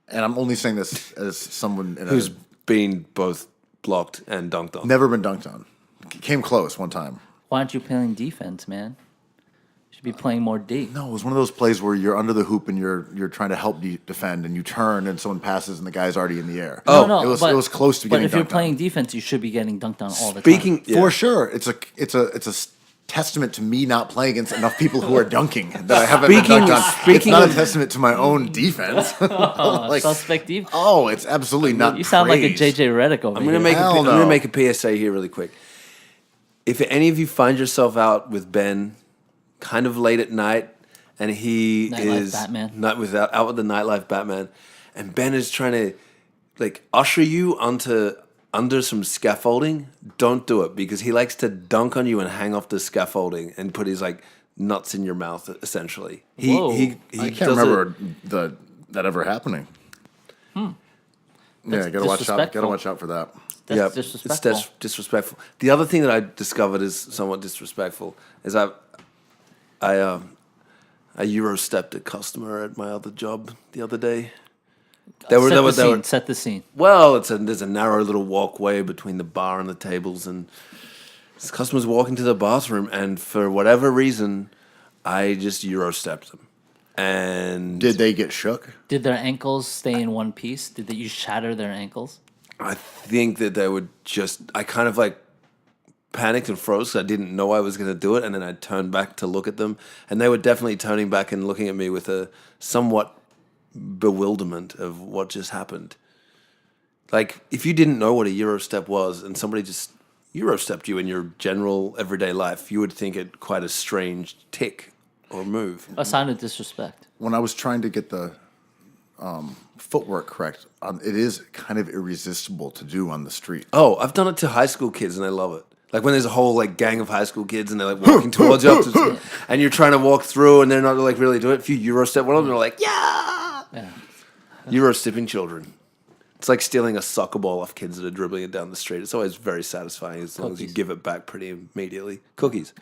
And I'm only saying this as someone who's been both blocked and dunked on. never been dunked on. Came close one time. Why aren't you playing defense, man? You should be playing more D. No, it was one of those plays where you're under the hoop and you're trying to help defend, and you turn and someone passes and the guy's already in the air. No, it was close to But getting if you're dunked playing on. defense, you should be getting dunked on all the time. Speaking For sure, it's a testament to me not playing against enough people who are dunking that I haven't been Speaking- dunked on. It's speaking not of- a testament to my own defense. Like, suspect defense. oh, it's absolutely not. You sound like a praise. JJ Redick over I'm here. gonna make Hell I'm no. gonna make a PSA here really quick. If any of you find yourself out with Ben, kind of late at night, and he Nightlife is Batman. not without out with the nightlife Batman, and Ben is trying to like usher you under some scaffolding, don't do it because he likes to dunk on you and hang off the scaffolding and put his like nuts in your mouth. Essentially, Whoa. he I can't does remember that ever happening. Yeah, That's gotta watch out. Gotta disrespectful. watch out for that. That's Yeah, disrespectful. It's disrespectful. The other thing that I discovered is somewhat disrespectful is I Eurostepped a customer at my other job the other day. Set the scene. Well, there's a narrow little walkway between the bar and the tables, and this customer's walking to the bathroom, and for whatever reason, I just Eurostepped them. And Did they get shook? Did their ankles stay in one piece? Did you shatter their ankles? I think that they would I kind of like panicked and froze 'cause I didn't know I was going to do it. And then I turned back to look at them. And they were definitely turning back and looking at me with a somewhat bewilderment of what just happened. Like, if you didn't know what a Eurostep was and somebody just Eurostepped you in your general everyday life, you would think it quite a strange tick or move. A sign of disrespect. When I was trying to get the footwork correct, it is kind of irresistible to do on the street. Oh, I've done it to high school kids and I love it. Like when there's a whole like gang of high school kids and they're like walking towards you, and you're trying to walk through and they're not like really doing it. If you Euro step one of them, they're like, yeah. Euro stepping children. It's like stealing a soccer ball off kids that are dribbling it down the street. It's always very satisfying as long as you give it back pretty immediately. Cookies.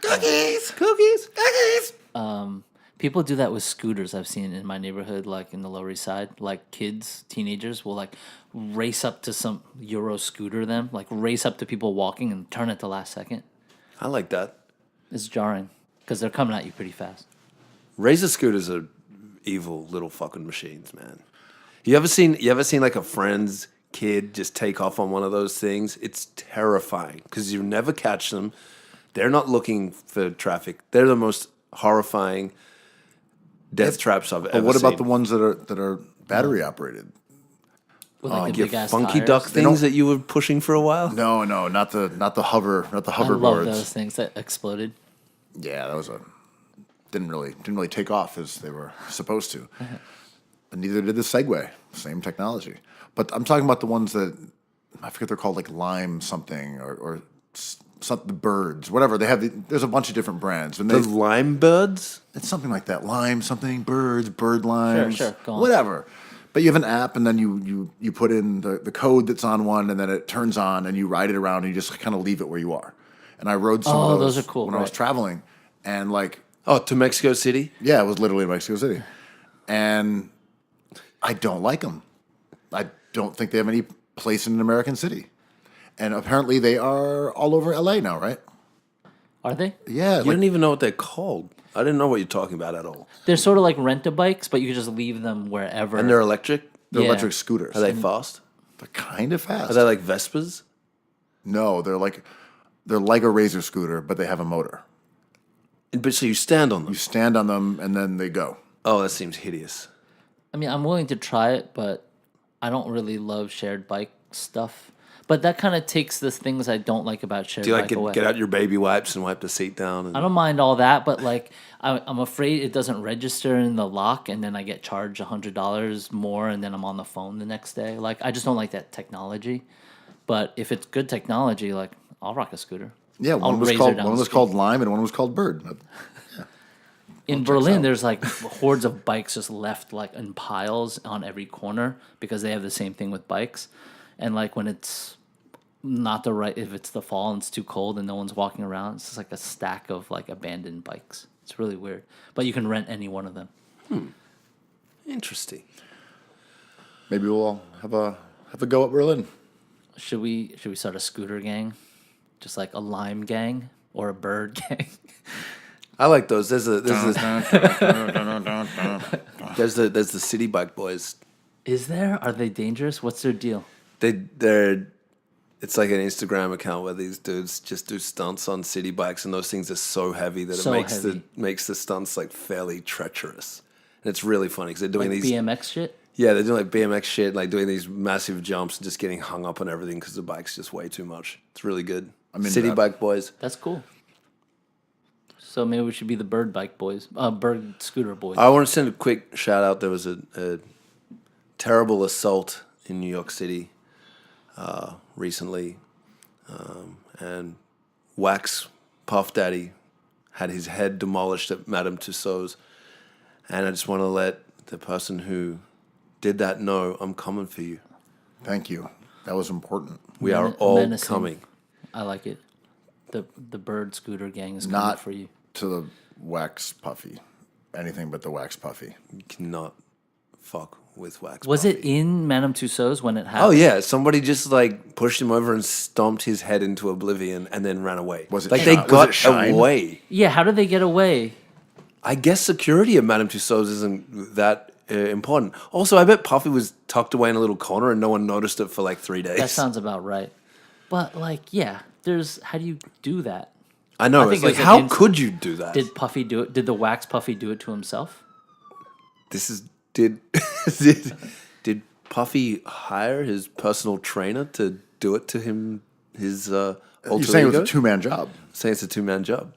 People do that with scooters. I've seen in my neighborhood, like in the Lower East Side, like kids, teenagers will like race up to some Euro scooter them, like race up to people walking and turn at the last second. I like that. It's jarring because they're coming at you pretty fast. Razor scooters are evil little fucking machines, man. You ever seen like a friend's kid just take off on one of those things? It's terrifying because you never catch them. They're not looking for traffic. They're the most horrifying death traps I've ever seen. But what about the ones that are battery operated? With like your big-ass funky tires. duck things that you were pushing for a while? No, not the hoverboards. I love those things that exploded. Yeah, that was didn't really take off as they were supposed to. And neither did the Segway. Same technology. But I'm talking about the ones that I forget they're called, like Lime something or something birds, whatever. They have there's a bunch of different brands. And The lime birds? it's something like that. Lime something, birds, bird limes, Sure, go on. whatever. But you have an app, and then you put in the code that's on one, and then it turns on, and you ride it around, and you just kind of leave it where you are. And I rode some of those are cool, when I was right. traveling, and like, Oh, to Mexico City? yeah, it was literally in Mexico City, and I don't like them. I don't think they have any place in an American city, and apparently they are all over LA now, right? Are they? Yeah, You don't even know what they're called. I didn't know what you're talking about at all. They're sort of like rent-a-bikes, but you can just leave them wherever. And they're electric? they're yeah. electric scooters. Are they fast? They're kind of fast. Are they like Vespas? No, they're like a Razor scooter, but they have a motor. But so you stand on them? You stand on them, and then they go. Oh, that seems hideous. I mean, I'm willing to try it, but I don't really love shared bike stuff. But that kind of takes the things I don't like about shared Do you like bike away. get out your baby wipes and wipe the seat down? And I don't mind all that, but like I'm afraid it doesn't register in the lock, and then I get charged $100 more, and then I'm on the phone the next day. Like I just don't like that technology. But if it's good technology, like I'll rock a scooter. Yeah, I'll one was razor called down one the was street. called Lime, and one was called Bird. In Berlin, there's like hordes of bikes just left like in piles on every corner because they have the same thing with bikes. And like when it's not the right, if it's the fall and it's too cold and no one's walking around, it's just like a stack of like abandoned bikes. It's really weird. But you can rent any one of them. Interesting. Maybe we'll have a go at Berlin. Should we start a scooter gang? Just like a lime gang or a bird gang? I like those. There's the city bike boys. Is there? Are they dangerous? What's their deal? They're it's like an Instagram account where these dudes just do stunts on city bikes, and those things are so heavy that So it makes heavy. makes the stunts like fairly treacherous. And it's really funny because they're doing Like these BMX shit? Yeah, they're doing like BMX shit, like doing these massive jumps and just getting hung up on everything because the bike's just way too much. It's really good. into City that. bike boys. That's cool. So maybe we should be the bird bike boys. Bird scooter boys. I want to send a quick shout out. There was a terrible assault in New York City recently, and Wax Puff Daddy had his head demolished at Madame Tussauds, and I just want to let the person who did that know I'm coming for you. Thank you. That was important. We are all menacing. coming. I like it. The bird scooter gang is coming Not for you. to the Wax Puffy. Anything but the Wax Puffy. You cannot fuck with Wax Was Puffy. it in Madame Tussauds when it happened? Oh yeah, somebody just like pushed him over and stomped his head into oblivion and then ran away. Was it like Shi- they was got it Shine? away? Yeah, how did they get away? I guess security at Madame Tussauds isn't that important. Also, I bet Puffy was tucked away in a little corner and no one noticed it for like 3 days. That sounds about right. But like, yeah, how do you do that? I know. I It's think like, it's how an could you do that? Did Puffy do it? Did the Wax Puffy do it to himself? Did Puffy hire his personal trainer to do it to him? His alter You're saying it was ego? a two-man job. Saying it's a 2-man job.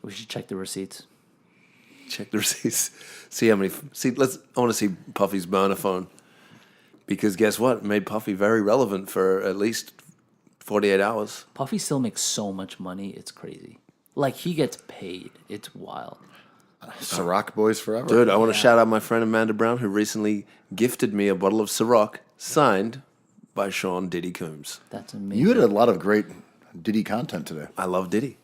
We should check the receipts. check the receipts. See how many. I want to see Puffy's burner phone. Because guess what? It made Puffy very relevant for at least 48 hours. Puffy still makes so much money. It's crazy. Like, he gets paid. It's wild. Ciroc boys forever. Dude, I want to shout out my friend Amanda Brown, who recently gifted me a bottle of Ciroc signed by Sean Diddy Coombs. That's amazing. You had a lot of great Diddy content today. I love Diddy.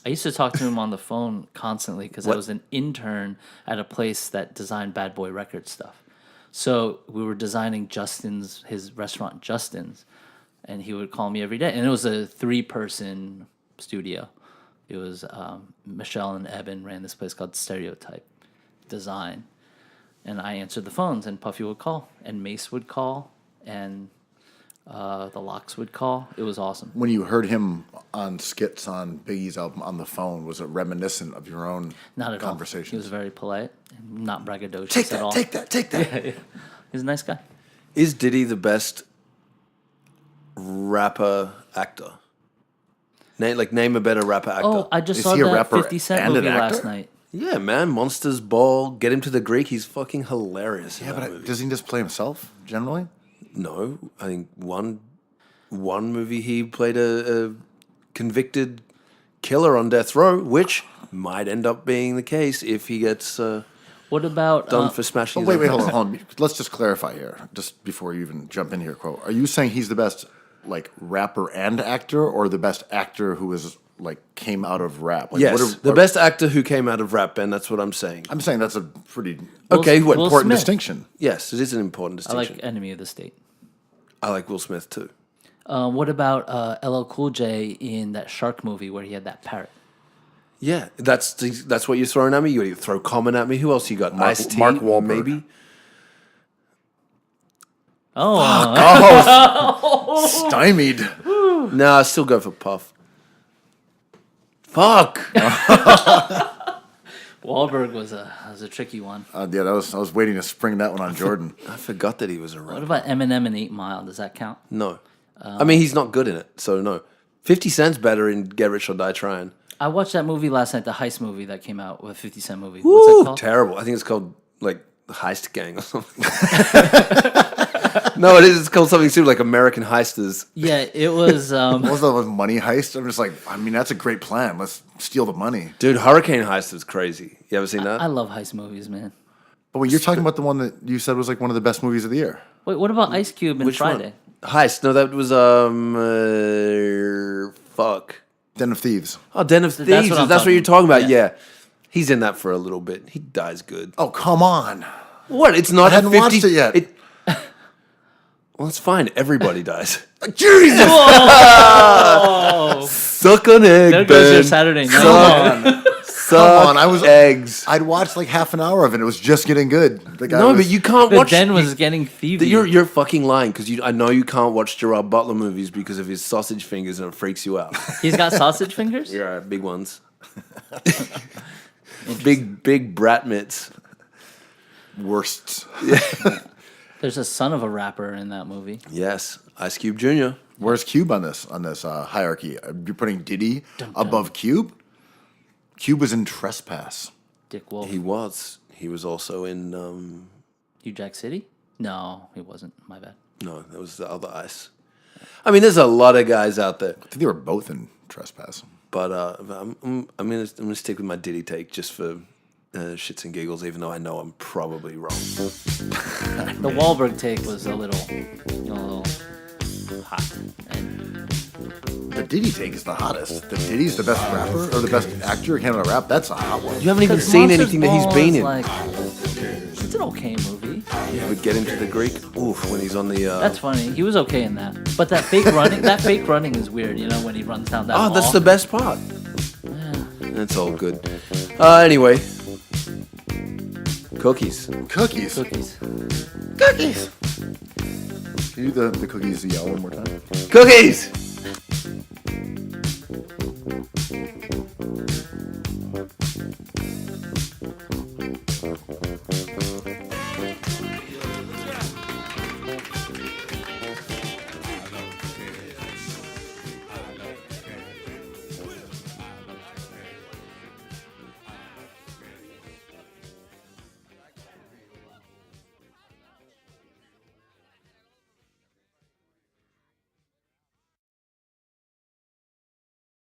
I used to talk to him on the phone constantly because I was an intern at a place that designed Bad Boy Record stuff. So we were designing his restaurant Justin's, and he would call me every day. And it was a 3-person studio. It was Michelle and Eben ran this place called Stereotype Design. And I answered the phones, and Puffy would call, and Mace would call, and the Locks would call. It was awesome. When you heard him on skits on Biggie's album on the phone, was it reminiscent of your own Not at conversations? all. He was very polite and not braggadocious Take at all. that. Yeah. He's a nice guy. Is Diddy the best rapper actor? Name a better rapper actor. Oh, I just Is saw he a that rapper 50 Cent and an movie last actor? night. Yeah, man. Monsters Ball. Get him to the Greek. He's fucking hilarious. Yeah, in that but movie. doesn't he just play himself generally? No, I think one movie he played a convicted killer on death row, which might end up being the case if he gets What about done for smashing. Oh, his wait, own hold on. Let's just clarify here, just before you even jump in here, Quo. Are you saying he's the best, like, rapper and actor, or the best actor who is, like, came out of rap? Like, Yes, the best actor who came out of rap, Ben. That's what I'm saying. I'm saying that's a pretty Okay, what Will important Smith. distinction. Yes, it is an important I distinction. like Enemy of the State. I like Will Smith too. What about LL Cool J in that Shark movie where he had that parrot? Yeah, that's what you're throwing at me. You throw Common at me. Who else you got? Ice-T, Mark Wahlberg. maybe. Oh, Stymied. Nah, I still go for Puff. Fuck. Wahlberg was a tricky one. Yeah, I was waiting to spring that one on Jordan. I forgot that he was a What rapper. about Eminem in 8 Mile? Does that count? No, I mean he's not good in it, so no. 50 Cent's better in Get Rich or Die Trying. I watched that movie last night, the heist movie that came out with 50 Cent movie. Woo, What's that called? terrible. I think it's called like the Heist Gang or something. No, it is. It's called something stupid like American Heisters. Yeah, it was. What was that with Money Heist? I'm just like, I mean, that's a great plan. Let's steal the money. Dude, Hurricane Heist is crazy. You ever seen that? I love heist movies, man. But wait, you're talking about the one that you said was like one of the best movies of the year. Wait, what about Ice Cube and Which Friday? one? Heist. No, that was fuck. Den of Thieves. Oh, Den of Thieves. That's what I'm That's what you're talking about. Yeah. Yeah. He's in that for a little bit. He dies good. Oh, come on. What? It's not I hadn't at 50. watched it yet. Well, it's fine. Everybody dies. Jesus! Suck an egg, There goes your Ben. Saturday night. Suck on, I was- eggs. I'd watched like half an hour of it. It was just getting good. The guy No, was- but you can't The watch. den was getting thievy. You're fucking lying because I know you can't watch Gerard Butler movies because of his sausage fingers and it freaks you out. He's got sausage fingers? Yeah, big ones. big brat mitts. worsts. There's a son of a rapper in that movie. Yes, Ice Cube Jr. Where's Cube on this hierarchy? You're putting Diddy above Cube? Cube was in Trespass. Dick Wolf. He was. He was also in. New Jack City? No, he wasn't. My bad. No, that was the other Ice. I mean, there's a lot of guys out there, I think they were both in Trespass. but I'm gonna stick with my Diddy take just for shits and giggles, even though I know I'm probably wrong. The Wahlberg take was a little hot. And The Diddy take is the hottest. The Diddy's the best rapper or the best actor who came out of rap. That's a hot one. You haven't even 'cause seen Monsters anything that he's Ball been is in. Like, it's an okay movie. Yeah, but get into the Greek. Oof, when he's on the. That's funny. He was okay in that. But that fake running is weird, you know, when he runs down that Oh, mall. that's the best part. Yeah. That's all good. Anyway, cookies. Cookies. Cookies. Cookies. Can you do the cookies yell one more time? Cookies.